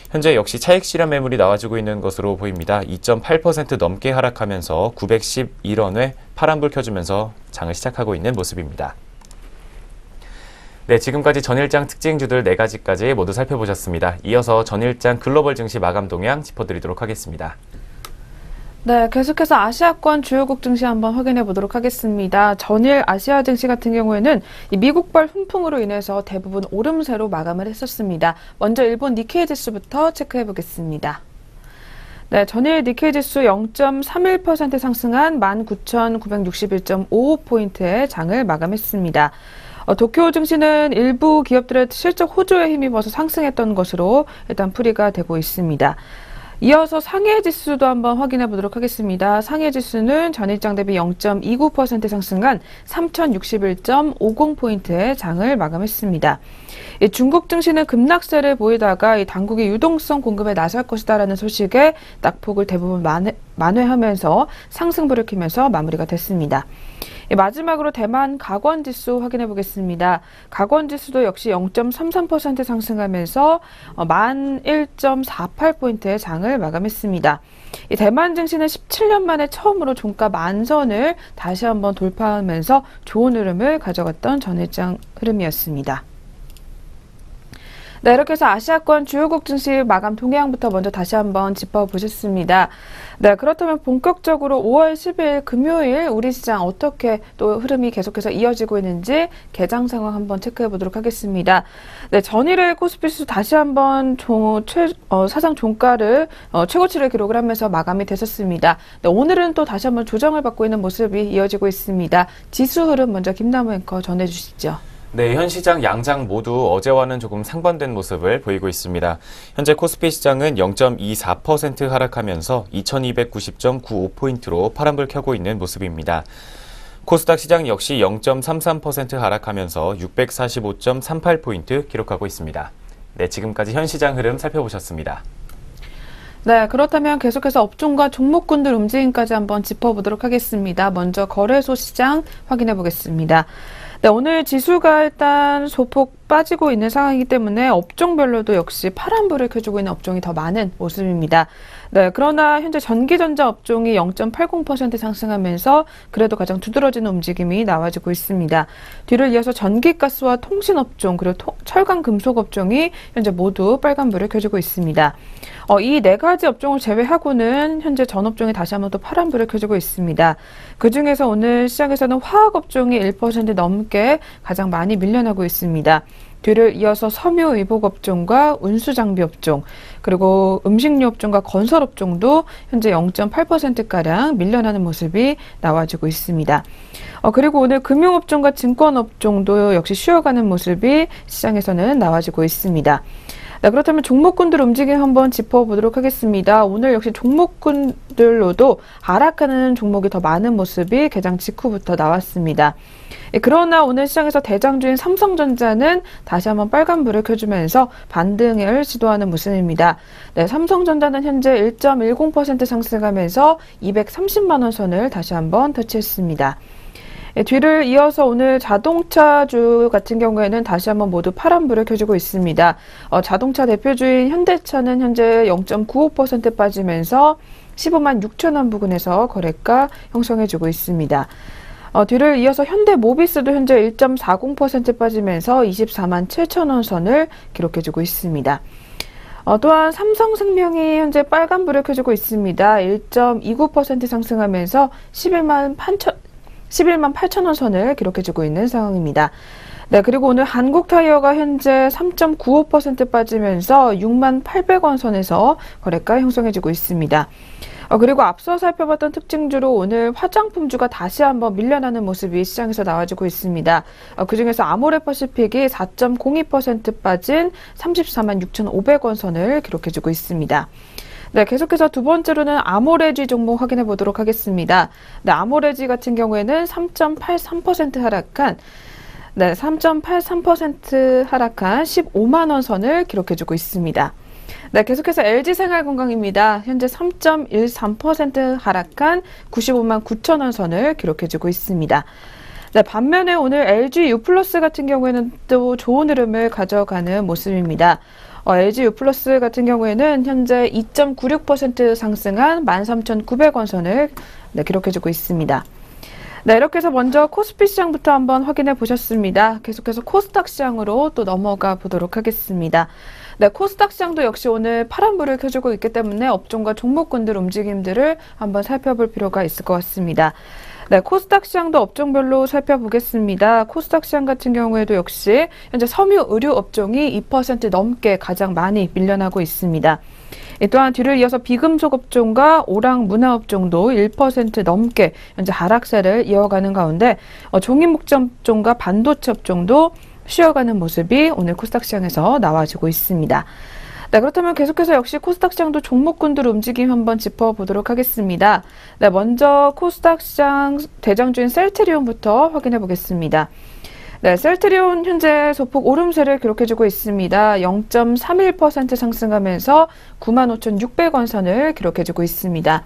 현재 역시 차익 실현 매물이 나와주고 있는 것으로 보입니다. 2.8% 넘게 하락하면서 911원에 파란불 켜주면서 장을 시작하고 있는 모습입니다. 네, 지금까지 전일장 특징주들 4가지까지 모두 살펴보셨습니다. 이어서 전일장 글로벌 증시 마감 동향 짚어드리도록 하겠습니다. 네, 계속해서 아시아권 주요국 증시 한번 확인해 보도록 하겠습니다. 전일 아시아 증시 같은 경우에는 이 미국발 훈풍으로 인해서 대부분 오름세로 마감을 했었습니다. 먼저 일본 니케이 지수부터 체크해 보겠습니다. 네, 전일 니케이 지수 0.31% 상승한 19,961.55포인트의 장을 마감했습니다. 도쿄 증시는 일부 기업들의 실적 호조에 힘입어서 상승했던 것으로 일단 풀이가 되고 있습니다. 이어서 상해 지수도 한번 확인해 보도록 하겠습니다. 상해 지수는 전일장 대비 0.29% 상승한 3,061.50포인트의 장을 마감했습니다. 중국 증시는 급락세를 보이다가 당국이 유동성 공급에 나설 것이다라는 소식에 낙폭을 대부분 만회하면서 상승불을 켜면서 마무리가 됐습니다. 마지막으로 대만 각원지수 확인해 보겠습니다. 각원지수도 역시 0.33% 상승하면서 11.48포인트의 장을 마감했습니다. 이 대만 증시는 17년 만에 처음으로 종가 만선을 다시 한번 돌파하면서 좋은 흐름을 가져갔던 전일장 흐름이었습니다. 네, 이렇게 해서 아시아권 주요국 증시 마감 동향부터 먼저 다시 한번 짚어보셨습니다. 네, 그렇다면 본격적으로 5월 10일 금요일 우리 시장 어떻게 또 흐름이 계속해서 이어지고 있는지 개장 상황 한번 체크해 보도록 하겠습니다. 네, 전일의 코스피 지수 다시 한번 사상 종가를 최고치를 기록을 하면서 마감이 됐었습니다. 네, 오늘은 또 다시 한번 조정을 받고 있는 모습이 이어지고 있습니다. 지수 흐름 먼저 김남우 앵커 전해주시죠. 네, 현 시장 양장 모두 어제와는 조금 상반된 모습을 보이고 있습니다. 현재 코스피 시장은 0.24% 하락하면서 2290.95포인트로 파란불 켜고 있는 모습입니다. 코스닥 시장 역시 0.33% 하락하면서 645.38포인트 기록하고 있습니다. 네, 지금까지 현 시장 흐름 살펴보셨습니다. 네, 그렇다면 계속해서 업종과 종목군들 움직임까지 한번 짚어보도록 하겠습니다. 먼저 거래소 시장 확인해 보겠습니다. 네, 오늘 지수가 일단 소폭 빠지고 있는 상황이기 때문에 업종별로도 역시 파란불을 켜주고 있는 업종이 더 많은 모습입니다. 네, 그러나 현재 전기전자 업종이 0.80% 상승하면서 그래도 가장 두드러지는 움직임이 나와지고 있습니다. 뒤를 이어서 전기가스와 통신업종 그리고 철강금속 업종이 현재 모두 빨간불을 켜주고 있습니다. 이 네 가지 업종을 제외하고는 현재 전 업종이 다시 한번 또 파란불을 켜주고 있습니다. 그중에서 오늘 시장에서는 화학업종이 1% 넘게 가장 많이 밀려나고 있습니다. 뒤를 이어서 섬유의복업종과 운수장비업종, 그리고 음식료업종과 건설업종도 현재 0.8%가량 밀려나는 모습이 나와지고 있습니다. 그리고 오늘 금융업종과 증권업종도 역시 쉬어가는 모습이 시장에서는 나와지고 있습니다. 네, 그렇다면 종목군들 움직임 한번 짚어보도록 하겠습니다. 오늘 역시 종목군들로도 하락하는 종목이 더 많은 모습이 개장 직후부터 나왔습니다. 그러나 오늘 시장에서 대장주인 삼성전자는 다시 한번 빨간불을 켜주면서 반등을 시도하는 모습입니다. 네, 삼성전자는 현재 1.10% 상승하면서 230만 원 선을 다시 한번 터치했습니다. 뒤를 이어서 오늘 자동차주 같은 경우에는 다시 한번 모두 파란불을 켜주고 있습니다. 자동차 대표주인 현대차는 현재 0.95% 빠지면서 15만 6천 원 부근에서 거래가 형성해주고 있습니다. 뒤를 이어서 현대모비스도 현재 1.40% 빠지면서 24만 7천 원 선을 기록해주고 있습니다. 또한 삼성생명이 현재 빨간불을 켜주고 있습니다. 1.29% 상승하면서 11만 8천 원 선을 기록해주고 있는 상황입니다. 네, 그리고 오늘 한국타이어가 현재 3.95% 빠지면서 6만 800원 선에서 거래가 형성해주고 있습니다. 그리고 앞서 살펴봤던 특징주로 오늘 화장품주가 다시 한번 밀려나는 모습이 시장에서 나와주고 있습니다. 그중에서 아모레퍼시픽이 4.02% 빠진 34만 6,500원 선을 기록해주고 있습니다. 네, 계속해서 두 번째로는 아모레지 종목 확인해 보도록 하겠습니다. 네, 아모레지 같은 경우에는 3.83% 하락한 15만 원 선을 기록해주고 있습니다. 네, 계속해서 LG생활건강입니다. 현재 3.13% 하락한 95만 9천 원 선을 기록해주고 있습니다. 네, 반면에 오늘 LG U+ 같은 경우에는 또 좋은 흐름을 가져가는 모습입니다. LG U+ 같은 경우에는 현재 2.96% 상승한 13,900원 선을 기록해주고 있습니다. 네, 이렇게 해서 먼저 코스피 시장부터 한번 확인해 보셨습니다. 계속해서 코스닥 시장으로 또 넘어가 보도록 하겠습니다. 네, 코스닥 시장도 역시 오늘 파란불을 켜주고 있기 때문에 업종과 종목군들 움직임들을 한번 살펴볼 필요가 있을 것 같습니다. 네, 코스닥 시장도 업종별로 살펴보겠습니다. 코스닥 시장 같은 경우에도 역시 현재 섬유 의류 업종이 2% 넘게 가장 많이 밀려나고 있습니다. 또한 뒤를 이어서 비금속 업종과 오락 문화 업종도 1% 넘게 현재 하락세를 이어가는 가운데 종이 목재 업종과 반도체 업종도 쉬어가는 모습이 오늘 코스닥 시장에서 나와지고 있습니다. 네, 그렇다면 계속해서 역시 코스닥 시장도 종목군들 움직임 한번 짚어보도록 하겠습니다. 네, 먼저 코스닥 시장 대장주인 셀트리온부터 확인해 보겠습니다. 네, 셀트리온 현재 소폭 오름세를 기록해주고 있습니다. 0.31% 상승하면서 95,600원 선을 기록해주고 있습니다.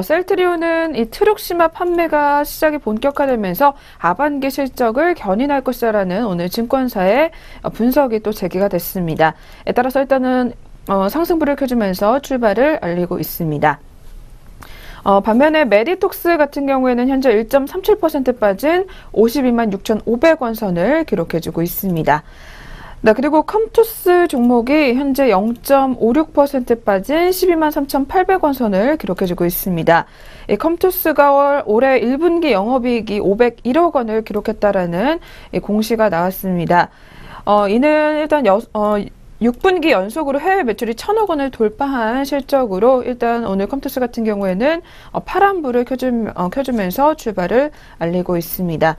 셀트리온은 이 트룩시마 판매가 시작이 본격화되면서 하반기 실적을 견인할 것이라는 오늘 증권사의 분석이 또 제기가 됐습니다. 따라서 일단은 상승불을 켜주면서 출발을 알리고 있습니다. 반면에 메디톡스 같은 경우에는 현재 1.37% 빠진 52만 6,500원 선을 기록해주고 있습니다. 네, 그리고 컴투스 종목이 현재 0.56% 빠진 12만 3,800원 선을 기록해주고 있습니다. 이 컴투스가 올해 1분기 영업이익이 501억 원을 기록했다라는 이 공시가 나왔습니다. 이는 일단 6분기 연속으로 해외 매출이 1,000억 원을 돌파한 실적으로 일단 오늘 컴투스 같은 경우에는 파란불을 켜주면서 출발을 알리고 있습니다.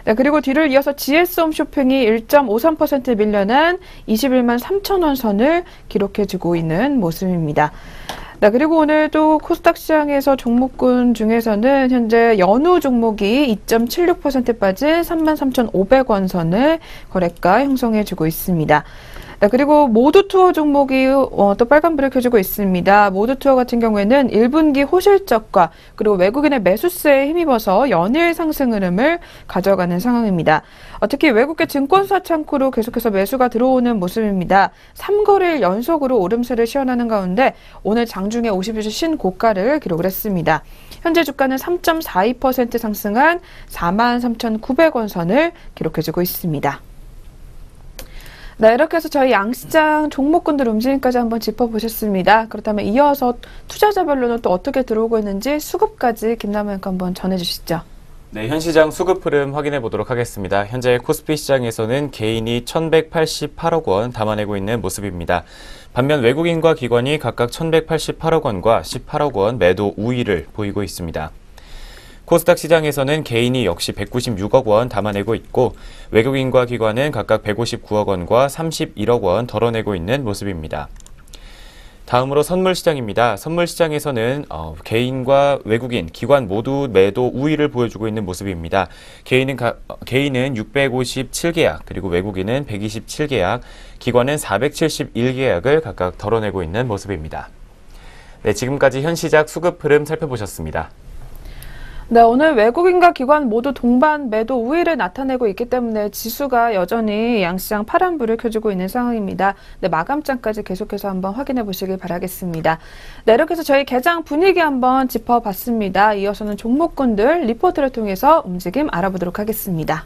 네, 그리고 뒤를 이어서 GS홈 쇼핑이 1.53% 밀려난 21만 3천 원 선을 기록해주고 있는 모습입니다. 네, 그리고 오늘 또 코스닥 시장에서 종목군 중에서는 현재 연우 종목이 2.76% 빠진 33,500원 선을 거래가 형성해주고 있습니다. 네, 그리고 모두투어 종목이 또 빨간불을 켜주고 있습니다. 모두투어 같은 경우에는 1분기 호실적과 그리고 외국인의 매수세에 힘입어서 연일 상승 흐름을 가져가는 상황입니다. 특히 외국계 증권사 창구로 계속해서 매수가 들어오는 모습입니다. 3거래일 연속으로 오름세를 시현하는 가운데 오늘 장중에 50일주 신고가를 기록을 했습니다. 현재 주가는 3.42% 상승한 43,900원 선을 기록해주고 있습니다. 네, 이렇게 해서 저희 양시장 종목군들 움직임까지 한번 짚어보셨습니다. 그렇다면 이어서 투자자별로는 또 어떻게 들어오고 있는지 수급까지 김남현과 한번 전해주시죠. 네, 현 시장 수급 흐름 확인해 보도록 하겠습니다. 현재 코스피 시장에서는 개인이 1,188억 원 담아내고 있는 모습입니다. 반면 외국인과 기관이 각각 1,188억 원과 18억 원 매도 우위를 보이고 있습니다. 코스닥 시장에서는 개인이 역시 196억 원 담아내고 있고 외국인과 기관은 각각 159억 원과 31억 원 덜어내고 있는 모습입니다. 다음으로 선물시장입니다. 선물시장에서는 개인과 외국인, 기관 모두 매도 우위를 보여주고 있는 모습입니다. 개인은 657계약, 그리고 외국인은 127계약, 기관은 471계약을 각각 덜어내고 있는 모습입니다. 네, 지금까지 현시장 수급 흐름 살펴보셨습니다. 네, 오늘 외국인과 기관 모두 동반 매도 우위를 나타내고 있기 때문에 지수가 여전히 양시장 파란불을 켜주고 있는 상황입니다. 네, 마감장까지 계속해서 한번 확인해 보시길 바라겠습니다. 네, 이렇게 해서 저희 개장 분위기 한번 짚어봤습니다. 이어서는 종목군들 리포트를 통해서 움직임 알아보도록 하겠습니다.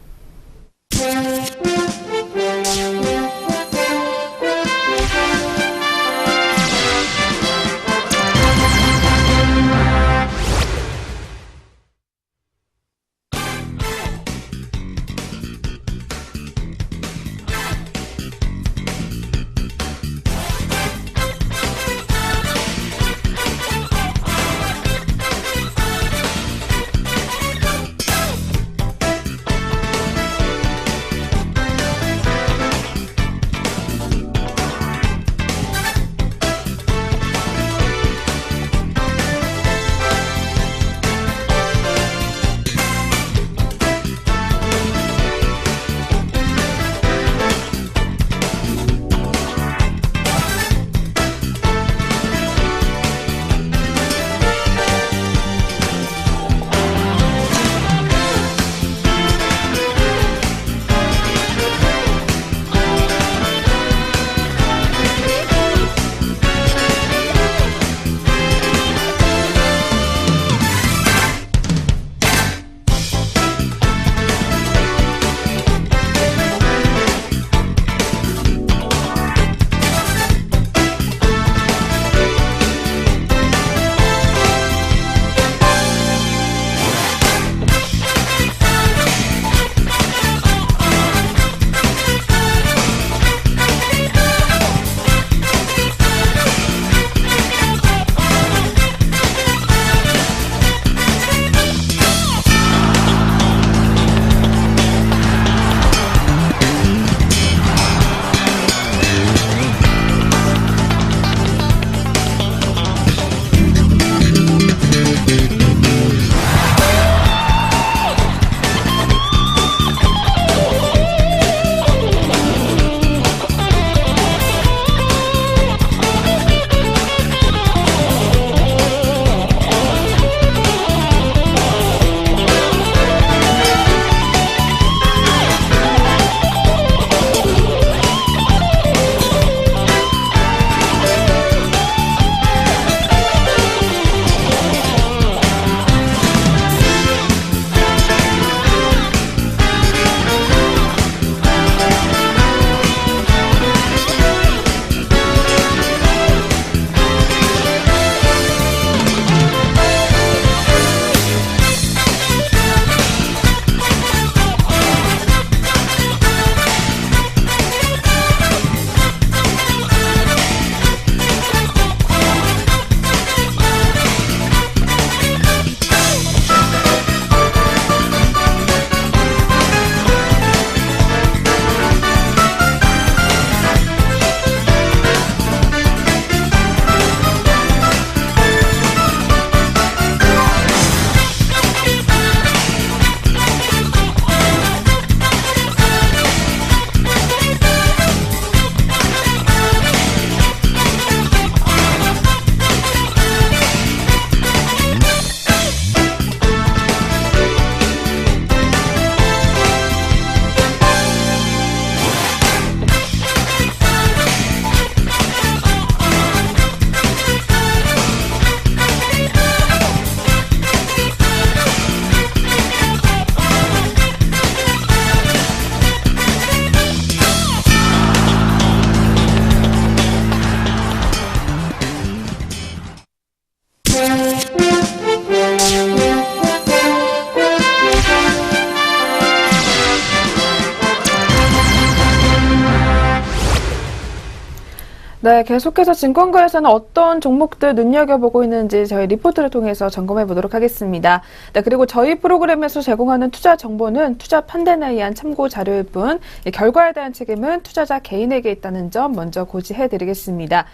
네, 계속해서 증권가에서는 어떤 종목들 눈여겨보고 있는지 저희 리포트를 통해서 점검해 보도록 하겠습니다. 네, 그리고 저희 프로그램에서 제공하는 투자 정보는 투자 판단에 의한 참고 자료일 뿐, 이 결과에 대한 책임은 투자자 개인에게 있다는 점 먼저 고지해 드리겠습니다.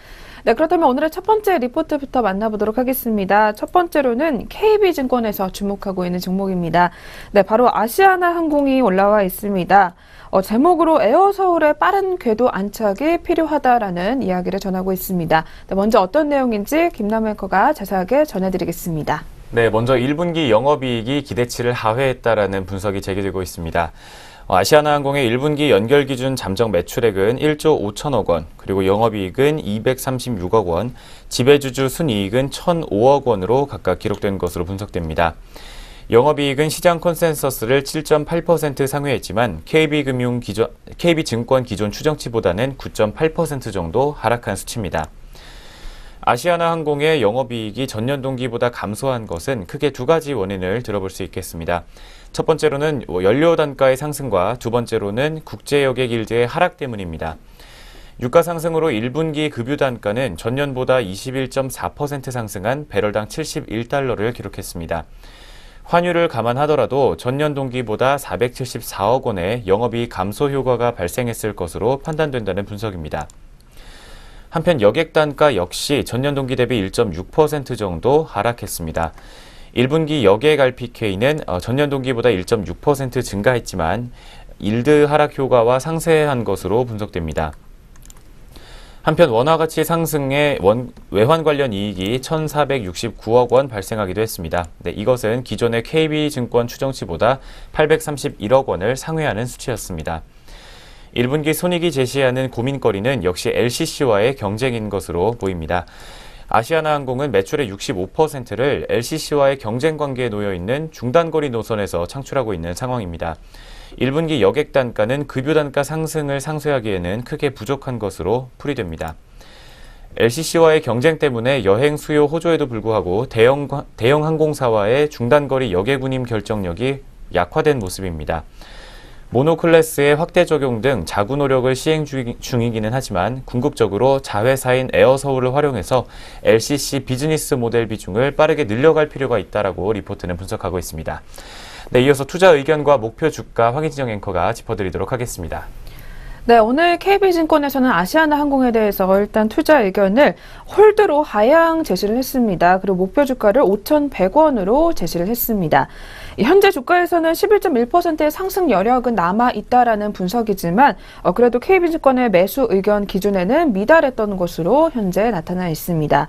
네, 그렇다면 오늘의 첫 번째 리포트부터 만나보도록 하겠습니다. 첫 번째로는 KB증권에서 주목하고 있는 종목입니다. 네, 바로 아시아나항공이 올라와 있습니다. 제목으로 에어서울의 빠른 궤도 안착이 필요하다라는 이야기를 전하고 있습니다. 네, 먼저 어떤 내용인지 김남우 앵커가 자세하게 전해드리겠습니다. 네, 먼저 1분기 영업이익이 기대치를 하회했다라는 분석이 제기되고 있습니다. 아시아나항공의 1분기 연결 기준 잠정 매출액은 1조 5천억 원, 그리고 영업이익은 236억 원, 지배주주 순이익은 1,005억 원으로 각각 기록된 것으로 분석됩니다. 영업이익은 시장 컨센서스를 7.8% 상회했지만 KB증권 기존 추정치보다는 9.8% 정도 하락한 수치입니다. 아시아나항공의 영업이익이 전년 동기보다 감소한 것은 크게 두 가지 원인을 들어볼 수 있겠습니다. 첫 번째로는 연료 단가의 상승과 두 번째로는 국제여객 일제의 하락 때문입니다. 유가 상승으로 1분기 급유 단가는 전년보다 21.4% 상승한 배럴당 71달러를 기록했습니다. 환율을 감안하더라도 전년 동기보다 474억 원의 영업이익 감소 효과가 발생했을 것으로 판단된다는 분석입니다. 한편 여객 단가 역시 전년 동기 대비 1.6% 정도 하락했습니다. 1분기 여객 RPK는 전년 동기보다 1.6% 증가했지만 일드 하락 효과와 상쇄한 것으로 분석됩니다. 한편 원화 가치 상승에 외환 관련 이익이 1,469억 원 발생하기도 했습니다. 네, 이것은 기존의 KB증권 추정치보다 831억 원을 상회하는 수치였습니다. 1분기 손익이 제시하는 고민거리는 역시 LCC와의 경쟁인 것으로 보입니다. 아시아나항공은 매출의 65%를 LCC와의 경쟁 관계에 놓여 있는 중단거리 노선에서 창출하고 있는 상황입니다. 1분기 여객 단가는 급유 단가 상승을 상쇄하기에는 크게 부족한 것으로 풀이됩니다. LCC와의 경쟁 때문에 여행 수요 호조에도 불구하고 대형 항공사와의 중단거리 여객 운임 결정력이 약화된 모습입니다. 모노클래스의 확대 적용 등 자구 노력을 시행 중이기는 하지만 궁극적으로 자회사인 에어서울을 활용해서 LCC 비즈니스 모델 비중을 빠르게 늘려갈 필요가 있다라고 리포트는 분석하고 있습니다. 네, 이어서 투자 의견과 목표 주가 황희진영 앵커가 짚어드리도록 하겠습니다. 네, 오늘 KB증권에서는 아시아나항공에 대해서 일단 투자 의견을 홀드로 하향 제시를 했습니다. 그리고 목표 주가를 5,100원으로 제시를 했습니다. 현재 주가에서는 11.1%의 상승 여력은 남아 있다라는 분석이지만 그래도 KB증권의 매수 의견 기준에는 미달했던 것으로 현재 나타나 있습니다.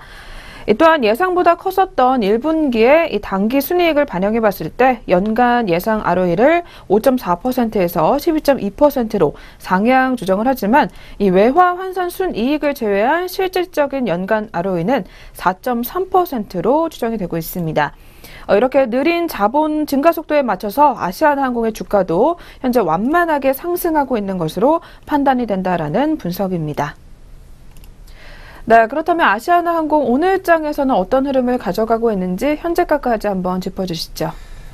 또한 예상보다 컸었던 1분기의 이 당기 순이익을 반영해 봤을 때 연간 예상 ROE를 5.4%에서 12.2%로 상향 조정을 하지만 이 외화 환산 순이익을 제외한 실질적인 연간 ROE는 4.3%로 추정이 되고 있습니다. 이렇게 느린 자본 증가 속도에 맞춰서 아시아나항공의 주가도 현재 완만하게 상승하고 있는 것으로 판단이 된다라는 분석입니다. 네, 그렇다면 아시아나항공 오늘장에서는 어떤 흐름을 가져가고 있는지 현재가까지 한번 짚어주시죠.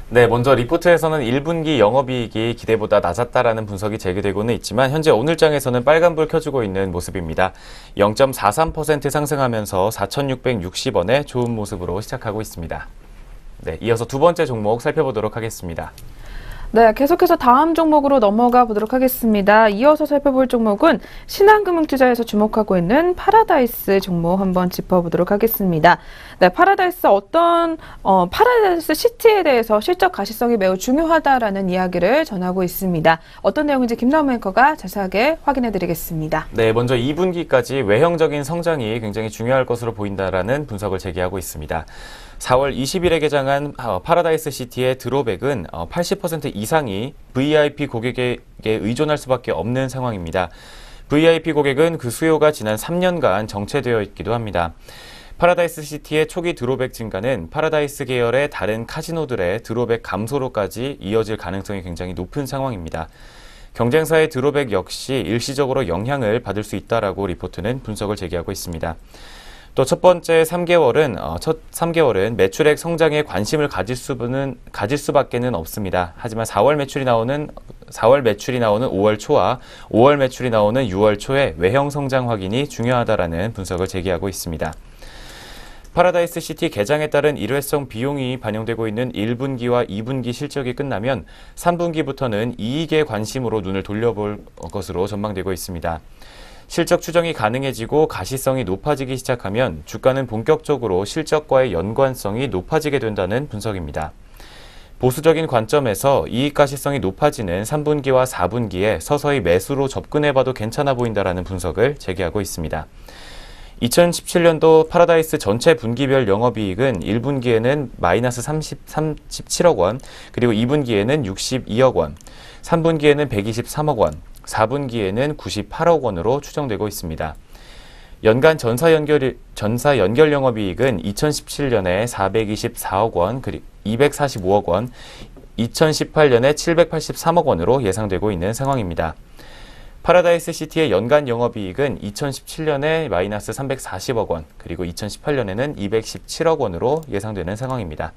네, 먼저 리포트에서는 1분기 영업이익이 기대보다 낮았다라는 분석이 제기되고는 있지만 현재 오늘장에서는 빨간불 켜주고 있는 모습입니다. 0.43% 상승하면서 4,660원의 좋은 모습으로 시작하고 있습니다. 네, 이어서 두 번째 종목 살펴보도록 하겠습니다. 네, 계속해서 다음 종목으로 넘어가 보도록 하겠습니다. 이어서 살펴볼 종목은 신한금융투자에서 주목하고 있는 파라다이스 종목 한번 짚어보도록 하겠습니다. 네, 파라다이스 파라다이스 시티에 대해서 실적 가시성이 매우 중요하다라는 이야기를 전하고 있습니다. 어떤 내용인지 김남우 앵커가 자세하게 확인해 드리겠습니다. 네, 먼저 2분기까지 외형적인 성장이 굉장히 중요할 것으로 보인다라는 분석을 제기하고 있습니다. 4월 20일에 개장한 파라다이스 시티의 드로백은 80% 이상이 VIP 고객에게 의존할 수밖에 없는 상황입니다. VIP 고객은 그 수요가 지난 3년간 정체되어 있기도 합니다. 파라다이스 시티의 초기 드로백 증가는 파라다이스 계열의 다른 카지노들의 드로백 감소로까지 이어질 가능성이 굉장히 높은 상황입니다. 경쟁사의 드로백 역시 일시적으로 영향을 받을 수 있다라고 리포트는 분석을 제기하고 있습니다. 또 첫 번째 3개월은 첫 3개월은 매출액 성장에 관심을 가질 수밖에는 없습니다. 하지만 4월 매출이 나오는 5월 초와 5월 매출이 나오는 6월 초에 외형 성장 확인이 중요하다라는 분석을 제기하고 있습니다. 파라다이스 시티 개장에 따른 일회성 비용이 반영되고 있는 1분기와 2분기 실적이 끝나면 3분기부터는 이익에 관심으로 눈을 돌려볼 것으로 전망되고 있습니다. 실적 추정이 가능해지고 가시성이 높아지기 시작하면 주가는 본격적으로 실적과의 연관성이 높아지게 된다는 분석입니다. 보수적인 관점에서 이익 가시성이 높아지는 3분기와 4분기에 서서히 매수로 접근해봐도 괜찮아 보인다라는 분석을 제기하고 있습니다. 2017년도 파라다이스 전체 분기별 영업이익은 1분기에는 마이너스 37억 원, 그리고 2분기에는 62억 원, 3분기에는 123억 원, 4분기에는 98억 원으로 추정되고 있습니다. 연간 전사 연결 영업이익은 2017년에 424억 원, 그리고 245억 원, 2018년에 783억 원으로 예상되고 있는 상황입니다. 파라다이스 시티의 연간 영업이익은 2017년에 마이너스 340억 원, 그리고 2018년에는 217억 원으로 예상되는 상황입니다.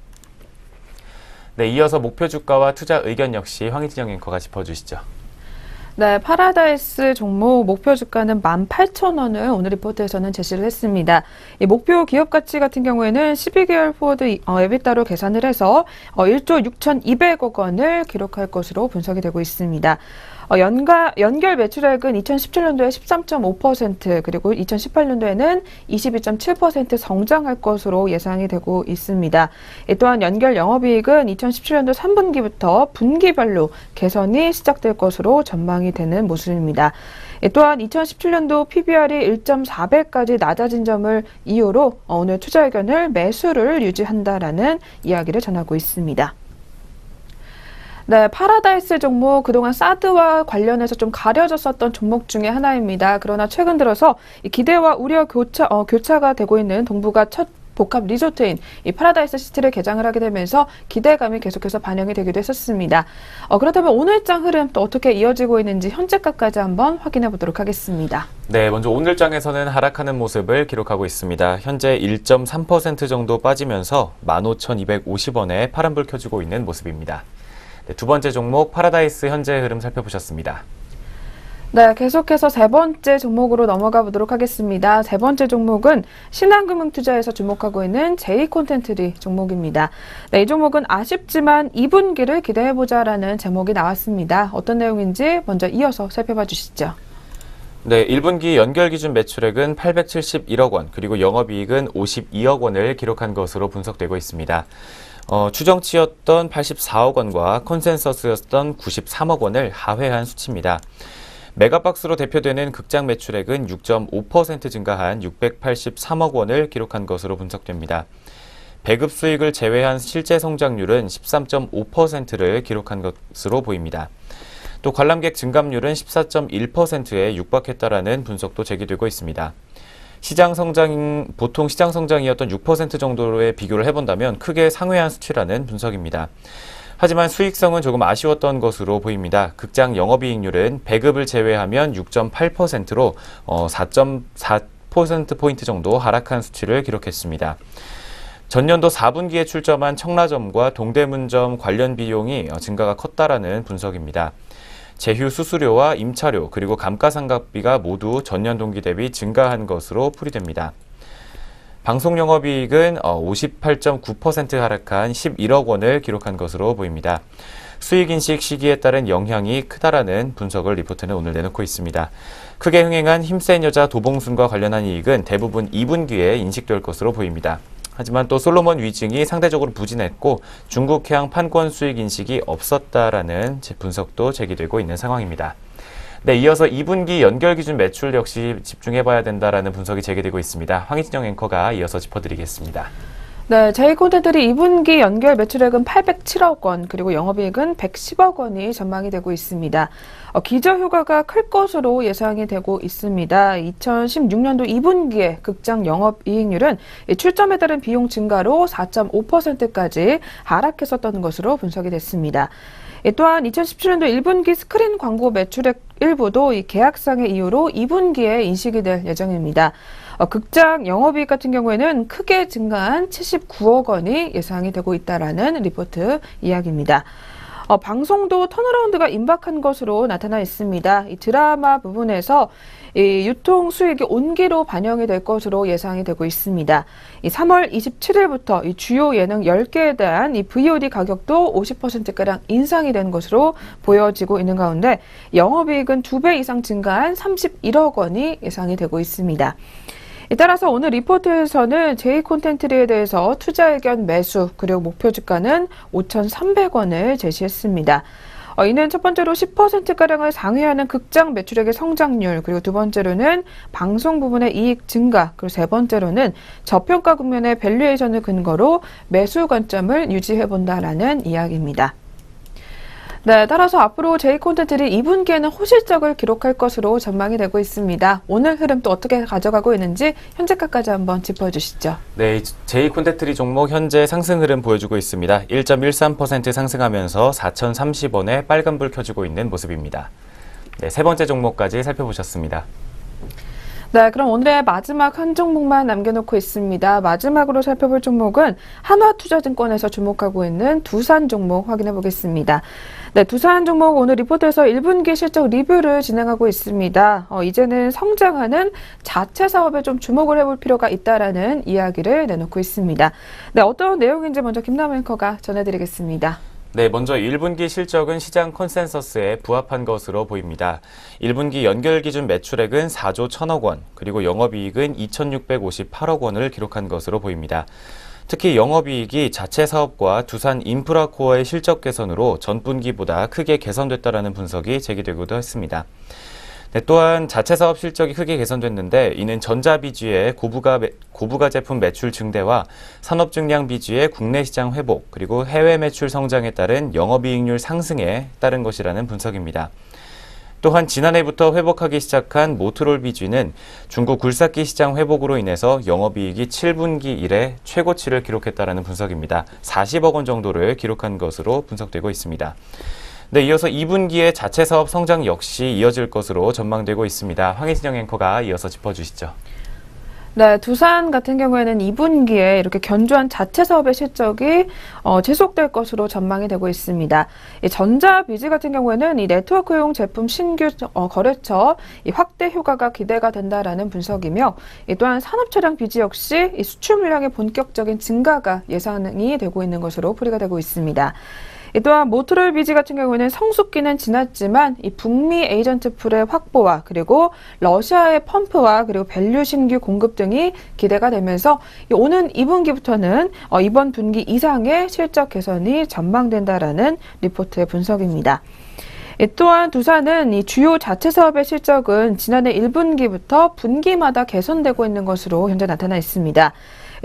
네, 이어서 목표 주가와 투자 의견 역시 황희진영 앵커가 짚어주시죠. 네, 파라다이스 종목 목표 주가는 18,000원을 오늘 리포트에서는 제시를 했습니다. 이 목표 기업 가치 같은 경우에는 12개월 포워드 에비타로 계산을 해서 1조 6,200억 원을 기록할 것으로 분석이 되고 있습니다. 연결 매출액은 2017년도에 13.5%, 그리고 2018년도에는 22.7% 성장할 것으로 예상이 되고 있습니다. 또한 연결 영업이익은 2017년도 3분기부터 분기별로 개선이 시작될 것으로 전망이 되는 모습입니다. 또한 2017년도 PBR이 1.4배까지 낮아진 점을 이유로 오늘 투자 의견을 매수를 유지한다라는 이야기를 전하고 있습니다. 네, 파라다이스 종목 그동안 사드와 관련해서 좀 가려졌었던 종목 중에 하나입니다. 그러나 최근 들어서 이 기대와 우려 교차가 되고 있는 동부가 첫 복합 리조트인 이 파라다이스 시티를 개장을 하게 되면서 기대감이 계속해서 반영이 되기도 했었습니다. 그렇다면 오늘장 흐름 또 어떻게 이어지고 있는지 현재가까지 한번 확인해 보도록 하겠습니다. 네, 먼저 오늘장에서는 하락하는 모습을 기록하고 있습니다. 현재 1.3% 정도 빠지면서 15,250원에 파란불 켜지고 있는 모습입니다. 네, 두 번째 종목 파라다이스 현재 흐름 살펴보셨습니다. 네, 계속해서 세 번째 종목으로 넘어가 보도록 하겠습니다. 세 번째 종목은 신한금융투자에서 주목하고 있는 J콘텐트리 종목입니다. 네, 이 종목은 아쉽지만 2분기를 기대해보자라는 제목이 나왔습니다. 어떤 내용인지 먼저 이어서 살펴봐 주시죠. 네, 1분기 연결 기준 매출액은 871억 원, 그리고 영업이익은 52억 원을 기록한 것으로 분석되고 있습니다. 추정치였던 84억 원과 컨센서스였던 93억 원을 하회한 수치입니다. 메가박스로 대표되는 극장 매출액은 6.5% 증가한 683억 원을 기록한 것으로 분석됩니다. 배급 수익을 제외한 실제 성장률은 13.5%를 기록한 것으로 보입니다. 또 관람객 증감률은 14.1%에 육박했다라는 분석도 제기되고 있습니다. 보통 시장 성장이었던 6% 정도로의 비교를 해본다면 크게 상회한 수치라는 분석입니다. 하지만 수익성은 조금 아쉬웠던 것으로 보입니다. 극장 영업이익률은 배급을 제외하면 6.8%로 4.4%포인트 정도 하락한 수치를 기록했습니다. 전년도 4분기에 출점한 청라점과 동대문점 관련 비용이 증가가 컸다라는 분석입니다. 제휴 수수료와 임차료 그리고 감가상각비가 모두 전년 동기 대비 증가한 것으로 풀이됩니다. 방송 영업이익은 58.9% 하락한 11억 원을 기록한 것으로 보입니다. 수익인식 시기에 따른 영향이 크다라는 분석을 리포트는 오늘 내놓고 있습니다. 크게 흥행한 힘센 여자 도봉순과 관련한 이익은 대부분 2분기에 인식될 것으로 보입니다. 하지만 또 솔로몬 위증이 상대적으로 부진했고 중국해양 판권 수익 인식이 없었다라는 분석도 제기되고 있는 상황입니다. 네, 이어서 2분기 연결 기준 매출 역시 집중해봐야 된다라는 분석이 제기되고 있습니다. 황희진영 앵커가 이어서 짚어드리겠습니다. 네, J콘텐트리 2분기 연결 매출액은 807억 원, 그리고 영업이익은 110억 원이 전망이 되고 있습니다. 기저효과가 클 것으로 예상이 되고 있습니다. 2016년도 2분기의 극장 영업이익률은 출점에 따른 비용 증가로 4.5%까지 하락했었던 것으로 분석이 됐습니다. 또한 2017년도 1분기 스크린 광고 매출액 일부도 이 계약상의 이유로 2분기에 인식이 될 예정입니다. 극장 영업이익 같은 경우에는 크게 증가한 79억 원이 예상이 되고 있다라는 리포트 이야기입니다. 방송도 턴어라운드가 임박한 것으로 나타나 있습니다. 이 드라마 부분에서 이 유통 수익이 온기로 반영이 될 것으로 예상이 되고 있습니다. 이 3월 27일부터 이 주요 예능 10개에 대한 이 VOD 가격도 50%가량 인상이 된 것으로 보여지고 있는 가운데 영업이익은 2배 이상 증가한 31억 원이 예상이 되고 있습니다. 따라서 오늘 리포트에서는 J콘텐츠에 대해서 투자 의견 매수 그리고 목표 주가는 5,300원을 제시했습니다. 이는 첫 번째로 10%가량을 상회하는 극장 매출액의 성장률, 그리고 두 번째로는 방송 부분의 이익 증가, 그리고 세 번째로는 저평가 국면의 밸류에이션을 근거로 매수 관점을 유지해본다라는 이야기입니다. 네, 따라서 앞으로 J콘텐츠들이 2분기에는 호실적을 기록할 것으로 전망이 되고 있습니다. 오늘 흐름 또 어떻게 가져가고 있는지 현재가까지 한번 짚어주시죠. 네, J콘텐츠 종목 현재 상승 흐름 보여주고 있습니다. 1.13% 상승하면서 4,030원에 빨간불 켜주고 있는 모습입니다. 네, 세 번째 종목까지 살펴보셨습니다. 네, 그럼 오늘의 마지막 한 종목만 남겨놓고 있습니다. 마지막으로 살펴볼 종목은 한화투자증권에서 주목하고 있는 두산 종목 확인해 보겠습니다. 네, 두산 종목 오늘 리포트에서 1분기 실적 리뷰를 진행하고 있습니다. 이제는 성장하는 자체 사업에 좀 주목을 해볼 필요가 있다라는 이야기를 내놓고 있습니다. 네, 어떤 내용인지 먼저 김남우 앵커가 전해드리겠습니다. 네, 먼저 1분기 실적은 시장 컨센서스에 부합한 것으로 보입니다. 1분기 연결 기준 매출액은 4조 1천억 원, 그리고 영업이익은 2,658억 원을 기록한 것으로 보입니다. 특히 영업이익이 자체 사업과 두산 인프라코어의 실적 개선으로 전분기보다 크게 개선됐다라는 분석이 제기되기도 했습니다. 네, 또한 자체 사업 실적이 크게 개선됐는데 이는 전자 비주의 고부가 제품 매출 증대와 산업 증량 비주의 국내 시장 회복, 그리고 해외 매출 성장에 따른 영업이익률 상승에 따른 것이라는 분석입니다. 또한 지난해부터 회복하기 시작한 모트롤 비주는 중국 굴삭기 시장 회복으로 인해서 영업이익이 7분기 이래 최고치를 기록했다는 분석입니다. 40억 원 정도를 기록한 것으로 분석되고 있습니다. 네, 이어서 2분기에 자체 사업 성장 역시 이어질 것으로 전망되고 있습니다. 황희진영 앵커가 이어서 짚어주시죠. 네, 두산 같은 경우에는 2분기에 이렇게 견조한 자체 사업의 실적이 지속될 것으로 전망이 되고 있습니다. 이 전자비즈 같은 경우에는 이 네트워크용 제품 신규 거래처 이 확대 효과가 기대가 된다라는 분석이며, 또한 산업차량 비즈 역시 이 수출 물량의 본격적인 증가가 예상이 되고 있는 것으로 풀이가 되고 있습니다. 또한 모트롤 비즈 같은 경우에는 성숙기는 지났지만 이 북미 에이전트 풀의 확보와 그리고 러시아의 펌프와 그리고 밸류 신규 공급 등이 기대가 되면서 오는 2분기부터는 이번 분기 이상의 실적 개선이 전망된다라는 리포트의 분석입니다. 또한 두산은 이 주요 자체 사업의 실적은 지난해 1분기부터 분기마다 개선되고 있는 것으로 현재 나타나 있습니다.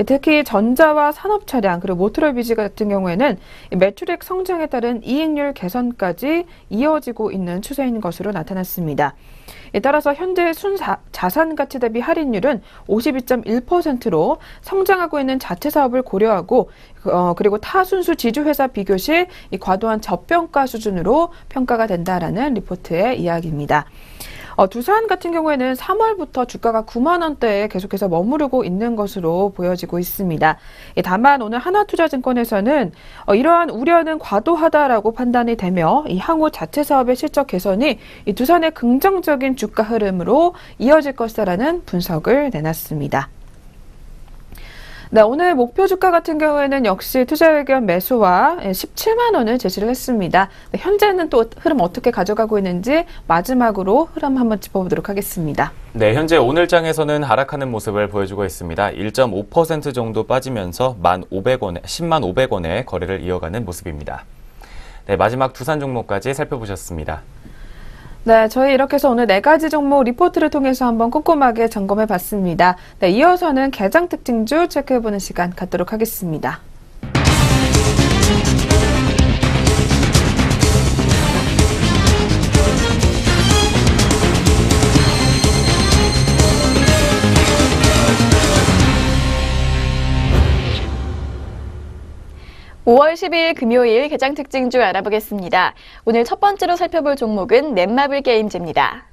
특히 전자와 산업차량 그리고 모트롤 비즈 같은 경우에는 매출액 성장에 따른 이익률 개선까지 이어지고 있는 추세인 것으로 나타났습니다. 따라서 현재 자산 가치 대비 할인율은 52.1%로 성장하고 있는 자체 사업을 고려하고 그리고 타순수 지주회사 비교 시 이 과도한 저평가 수준으로 평가가 된다라는 리포트의 이야기입니다. 두산 같은 경우에는 3월부터 주가가 9만 원대에 계속해서 머무르고 있는 것으로 보여지고 있습니다. 다만 오늘 한화투자증권에서는 이러한 우려는 과도하다라고 판단이 되며 이 향후 자체 사업의 실적 개선이 이 두산의 긍정적인 주가 흐름으로 이어질 것이라는 분석을 내놨습니다. 네, 오늘 목표 주가 같은 경우에는 역시 투자 의견 매수와 17만 원을 제시를 했습니다. 네, 현재는 또 흐름 어떻게 가져가고 있는지 마지막으로 흐름 한번 짚어보도록 하겠습니다. 네, 현재 오늘장에서는 하락하는 모습을 보여주고 있습니다. 1.5% 정도 빠지면서 10만 500원에 거래를 이어가는 모습입니다. 네, 마지막 두산 종목까지 살펴보셨습니다. 네, 저희 이렇게 해서 오늘 4가지 종목 리포트를 통해서 한번 꼼꼼하게 점검해 봤습니다. 네, 이어서는 개장 특징주 체크해보는 시간 갖도록 하겠습니다. (5월 10일) 금요일 개장 특징주 알아보겠습니다. 오늘 첫 번째로 살펴볼 종목은 넷마블 게임즈입니다.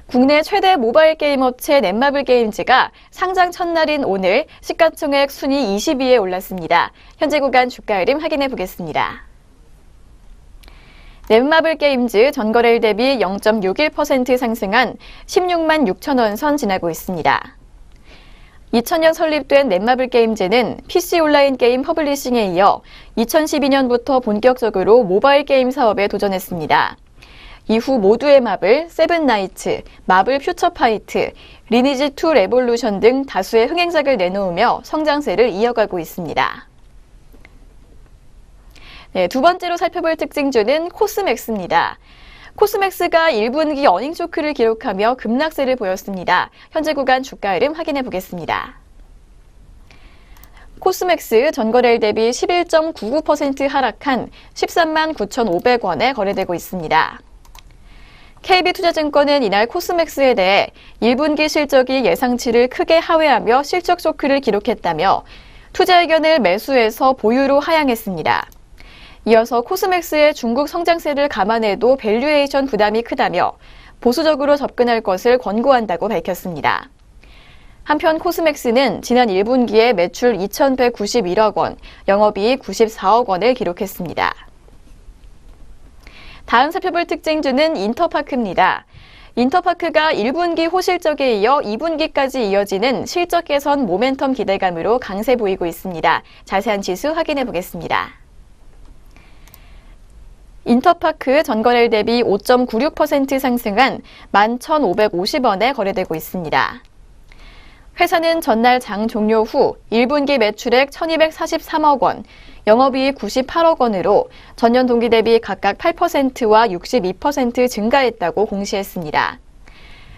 국내 최대 모바일 게임 업체 넷마블 게임즈가 상장 첫날인 오늘 시가총액 순위 20위에 올랐습니다. 현재 구간 주가 흐름 확인해 보겠습니다. 넷마블 게임즈 전거래일 대비 0.61% 상승한 16만 6천 원 선 지나고 있습니다. 2000년 설립된 넷마블 게임즈는 PC 온라인 게임 퍼블리싱에 이어 2012년부터 본격적으로 모바일 게임 사업에 도전했습니다. 이후 모두의 마블, 세븐나이츠, 마블 퓨처파이트, 리니지2 레볼루션 등 다수의 흥행작을 내놓으며 성장세를 이어가고 있습니다. 네, 두 번째로 살펴볼 특징주는 코스맥스입니다. 코스맥스가 1분기 어닝 쇼크를 기록하며 급락세를 보였습니다. 현재 구간 주가 흐름 확인해 보겠습니다. 코스맥스 전거래일 대비 11.99% 하락한 13만 9,500원에 거래되고 있습니다. KB투자증권은 이날 코스맥스에 대해 1분기 실적이 예상치를 크게 하회하며 실적 쇼크를 기록했다며 투자 의견을 매수해서 보유로 하향했습니다. 이어서 코스맥스의 중국 성장세를 감안해도 밸류에이션 부담이 크다며 보수적으로 접근할 것을 권고한다고 밝혔습니다. 한편 코스맥스는 지난 1분기에 매출 2,191억 원, 영업이익 94억 원을 기록했습니다. 다음 살펴볼 특징주는 인터파크입니다. 인터파크가 1분기 호실적에 이어 2분기까지 이어지는 실적 개선 모멘텀 기대감으로 강세 보이고 있습니다. 자세한 지수 확인해 보겠습니다. 인터파크 전거래일 대비 5.96% 상승한 11,550원에 거래되고 있습니다. 회사는 전날 장 종료 후 1분기 매출액 1,243억 원, 영업이익 98억 원으로 전년 동기 대비 각각 8%와 62% 증가했다고 공시했습니다.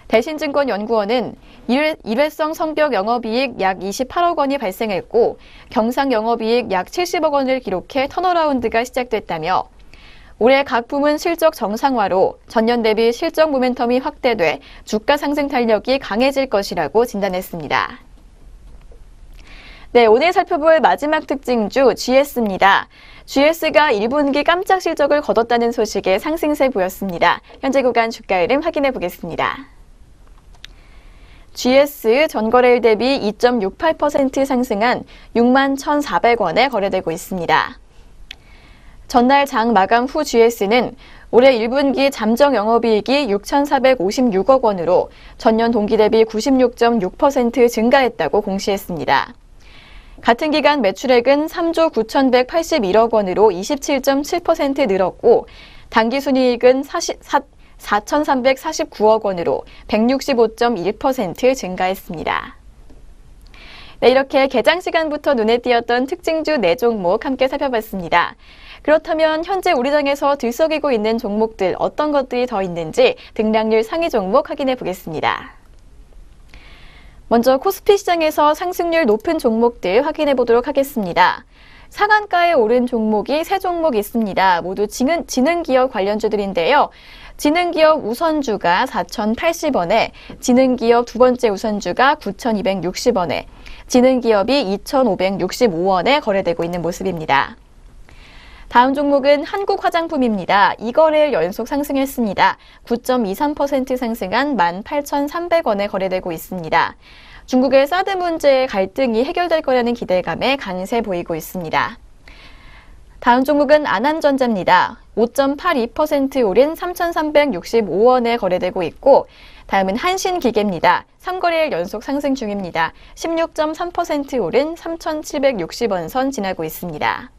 대신증권연구원은 일회성 성벽 영업이익 약 28억 원이 발생했고 경상 영업이익 약 70억 원을 기록해 턴어라운드가 시작됐다며 올해 각 부문 실적 정상화로 전년 대비 실적 모멘텀이 확대돼 주가 상승 탄력이 강해질 것이라고 진단했습니다. 네, 오늘 살펴볼 마지막 특징주 GS입니다. GS가 1분기 깜짝 실적을 거뒀다는 소식에 상승세 보였습니다. 현재 구간 주가 흐름 확인해 보겠습니다. GS 전거래일 대비 2.68% 상승한 6만 1,400원에 거래되고 있습니다. 전날 장 마감 후 GS는 올해 1분기 잠정 영업이익이 6,456억 원으로 전년 동기 대비 96.6% 증가했다고 공시했습니다. 같은 기간 매출액은 3조 9,181억 원으로 27.7% 늘었고 당기순이익은 4,349억 원으로 165.1% 증가했습니다. 네, 이렇게 개장 시간부터 눈에 띄었던 특징주 4종목 함께 살펴봤습니다. 그렇다면 현재 우리장에서 들썩이고 있는 종목들 어떤 것들이 더 있는지 등락률 상위 종목 확인해 보겠습니다. 먼저 코스피 시장에서 상승률 높은 종목들 확인해 보도록 하겠습니다. 상한가에 오른 종목이 3종목 있습니다. 모두 지능기업 관련주들인데요. 지능기업 우선주가 4,080원에, 지능기업 두 번째 우선주가 9,260원에, 지능기업이 2,565원에 거래되고 있는 모습입니다. 다음 종목은 한국화장품입니다. 2거래일 연속 상승했습니다. 9.23% 상승한 18,300원에 거래되고 있습니다. 중국의 사드 문제의 갈등이 해결될 거라는 기대감에 강세 보이고 있습니다. 다음 종목은 안한전자입니다. 5.82% 오른 3,365원에 거래되고 있고 다음은 한신기계입니다. 3거래일 연속 상승 중입니다. 16.3% 오른 3,760원 선 지나고 있습니다.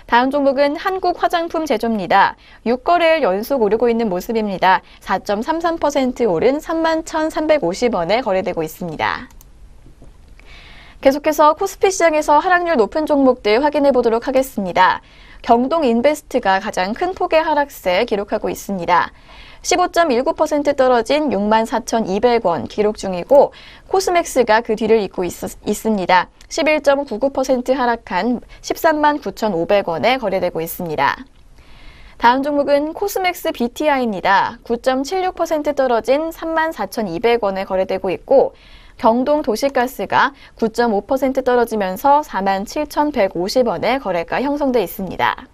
다음 종목은 한국화장품 제조입니다. 6거래일 연속 오르고 있는 모습입니다. 4.33% 오른 31,350원에 거래되고 있습니다. 계속해서 코스피 시장에서 하락률 높은 종목들 확인해 보도록 하겠습니다. 경동인베스트가 가장 큰 폭의 하락세 기록하고 있습니다. 15.19% 떨어진 64,200원 기록 중이고 코스맥스가 그 뒤를 잇고 있습니다. 11.99% 하락한 13만 9,500원에 거래되고 있습니다. 다음 종목은 코스맥스 BTI입니다. 9.76% 떨어진 34,200원에 거래되고 있고 경동도시가스가 9.5% 떨어지면서 47,150원에 거래가 형성돼 있습니다.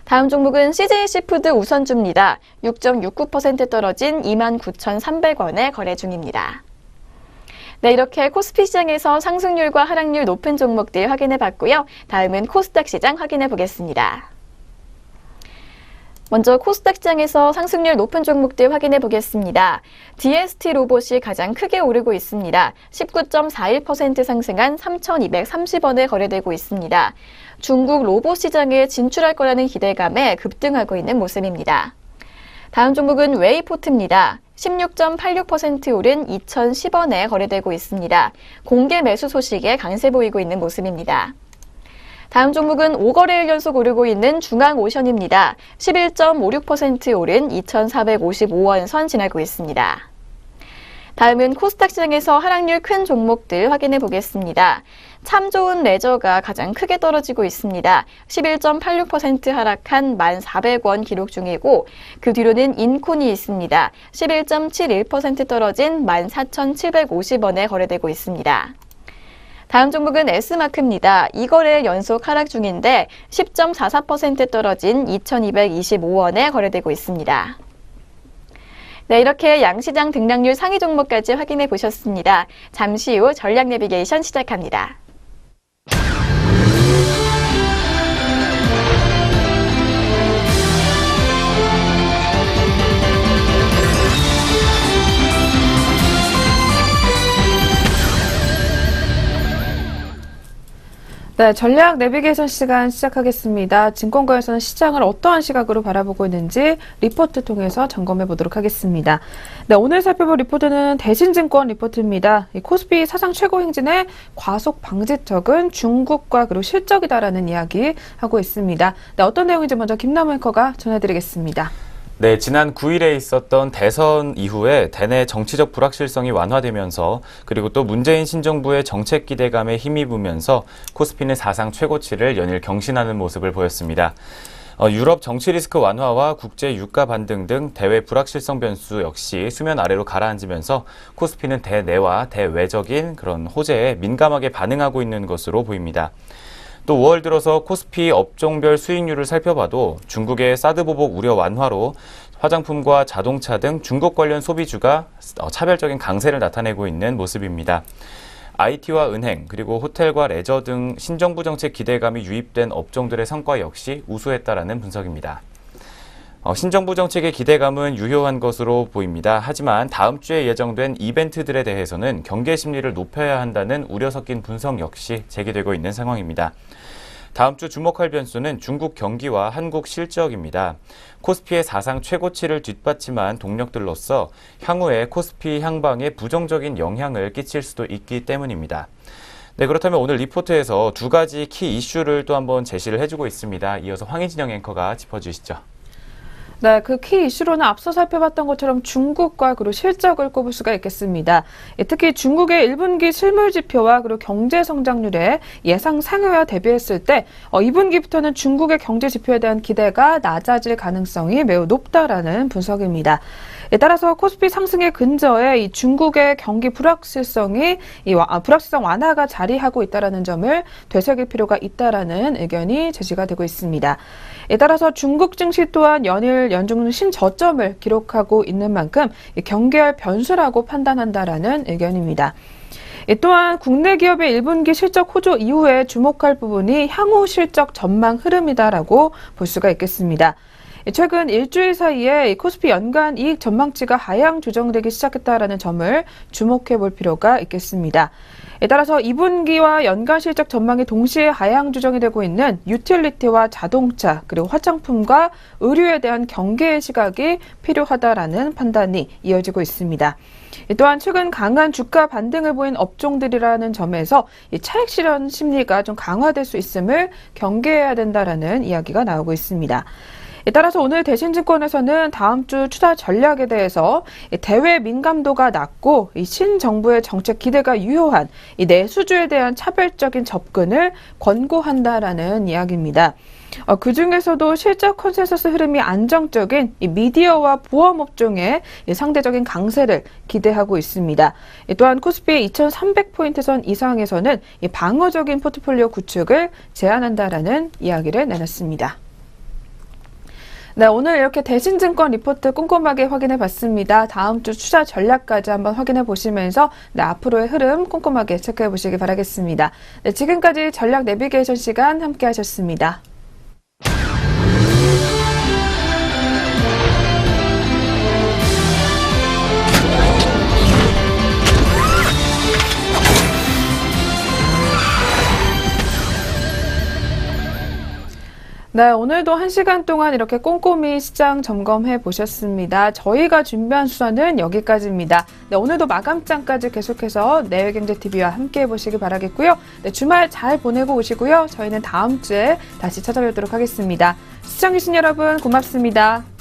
다음 종목은 CJ시푸드 우선주입니다. 6.69% 떨어진 29,300원에 거래 중입니다. 네, 이렇게 코스피 시장에서 상승률과 하락률 높은 종목들 확인해 봤고요. 다음은 코스닥 시장 확인해 보겠습니다. 먼저 코스닥 시장에서 상승률 높은 종목들 확인해 보겠습니다. DST 로봇이 가장 크게 오르고 있습니다. 19.41% 상승한 3,230원에 거래되고 있습니다. 중국 로봇 시장에 진출할 거라는 기대감에 급등하고 있는 모습입니다. 다음 종목은 웨이포트입니다. 16.86% 오른 2,010원에 거래되고 있습니다. 공개 매수 소식에 강세 보이고 있는 모습입니다. 다음 종목은 5거래일 연속 오르고 있는 중앙오션입니다. 11.56% 오른 2,455원 선 지나고 있습니다. 다음은 코스닥 시장에서 하락률 큰 종목들 확인해 보겠습니다. 참 좋은 레저가 가장 크게 떨어지고 있습니다. 11.86% 하락한 1,400원 기록 중이고 그 뒤로는 인콘이 있습니다. 11.71% 떨어진 14,750원에 거래되고 있습니다. 다음 종목은 S마크입니다. 2거래일 연속 하락 중인데 10.44% 떨어진 2,225원에 거래되고 있습니다. 네, 이렇게 양시장 등락률 상위 종목까지 확인해 보셨습니다. 잠시 후 전략 내비게이션 시작합니다. 네, 전략 내비게이션 시간 시작하겠습니다. 증권가에서는 시장을 어떠한 시각으로 바라보고 있는지 리포트 통해서 점검해 보도록 하겠습니다. 네, 오늘 살펴볼 리포트는 대신증권 리포트입니다. 이 코스피 사상 최고 행진의 과속 방지턱은 중국과 그리고 실적이다라는 이야기 하고 있습니다. 네, 어떤 내용인지 먼저 김남우 앵커가 전해드리겠습니다. 네, 지난 9일에 있었던 대선 이후에 대내 정치적 불확실성이 완화되면서 그리고 또 문재인 신정부의 정책 기대감에 힘입으면서 코스피는 사상 최고치를 연일 경신하는 모습을 보였습니다. 유럽 정치 리스크 완화와 국제 유가 반등 등 대외 불확실성 변수 역시 수면 아래로 가라앉으면서 코스피는 대내와 대외적인 그런 호재에 민감하게 반응하고 있는 것으로 보입니다. 또 5월 들어서 코스피 업종별 수익률을 살펴봐도 중국의 사드 보복 우려 완화로 화장품과 자동차 등 중국 관련 소비주가 차별적인 강세를 나타내고 있는 모습입니다. IT와 은행, 그리고 호텔과 레저 등 신정부 정책 기대감이 유입된 업종들의 성과 역시 우수했다라는 분석입니다. 신정부 정책의 기대감은 유효한 것으로 보입니다. 하지만 다음 주에 예정된 이벤트들에 대해서는 경계 심리를 높여야 한다는 우려 섞인 분석 역시 제기되고 있는 상황입니다. 다음 주 주목할 변수는 중국 경기와 한국 실적입니다. 코스피의 사상 최고치를 뒷받침한 동력들로서 향후에 코스피 향방에 부정적인 영향을 끼칠 수도 있기 때문입니다. 네, 그렇다면 오늘 리포트에서 두 가지 키 이슈를 또 한번 제시를 해주고 있습니다. 이어서 황희진영 앵커가 짚어주시죠. 네, 그 키 이슈로는 앞서 살펴봤던 것처럼 중국과 그리고 실적을 꼽을 수가 있겠습니다. 특히 중국의 1분기 실물 지표와 그리고 경제 성장률의 예상 상회와 대비했을 때 2분기부터는 중국의 경제 지표에 대한 기대가 낮아질 가능성이 매우 높다라는 분석입니다. 따라서 코스피 상승의 근저에 이 중국의 경기 불확실성 완화가 자리하고 있다라는 점을 되새길 필요가 있다라는 의견이 제시가 되고 있습니다. 따라서 중국 증시 또한 연일 연중 신저점을 기록하고 있는 만큼 경계할 변수라고 판단한다라는 의견입니다. 또한 국내 기업의 1분기 실적 호조 이후에 주목할 부분이 향후 실적 전망 흐름이다라고 볼 수가 있겠습니다. 최근 일주일 사이에 코스피 연간 이익 전망치가 하향 조정되기 시작했다라는 점을 주목해 볼 필요가 있겠습니다. 따라서 2분기와 연간 실적 전망이 동시에 하향 조정이 되고 있는 유틸리티와 자동차 그리고 화장품과 의류에 대한 경계의 시각이 필요하다라는 판단이 이어지고 있습니다. 또한 최근 강한 주가 반등을 보인 업종들이라는 점에서 차익 실현 심리가 좀 강화될 수 있음을 경계해야 된다라는 이야기가 나오고 있습니다. 따라서 오늘 대신증권에서는 다음 주 투자 전략에 대해서 대외 민감도가 낮고 신정부의 정책 기대가 유효한 내수주에 대한 차별적인 접근을 권고한다라는 이야기입니다. 그 중에서도 실적 컨센서스 흐름이 안정적인 미디어와 보험 업종의 상대적인 강세를 기대하고 있습니다. 또한 코스피 2,300포인트 선 이상에서는 방어적인 포트폴리오 구축을 제안한다라는 이야기를 내놨습니다. 네, 오늘 이렇게 대신증권 리포트 꼼꼼하게 확인해 봤습니다. 다음 주 투자 전략까지 한번 확인해 보시면서 앞으로의 흐름 꼼꼼하게 체크해 보시기 바라겠습니다. 네, 지금까지 전략 내비게이션 시간 함께 하셨습니다. 네, 오늘도 1시간 동안 이렇게 꼼꼼히 시장 점검해 보셨습니다. 저희가 준비한 수사는 여기까지입니다. 네, 오늘도 마감장까지 계속해서 내외경제TV와 함께 해보시기 바라겠고요. 네, 주말 잘 보내고 오시고요. 저희는 다음 주에 다시 찾아뵙도록 하겠습니다. 시청해주신 여러분 고맙습니다.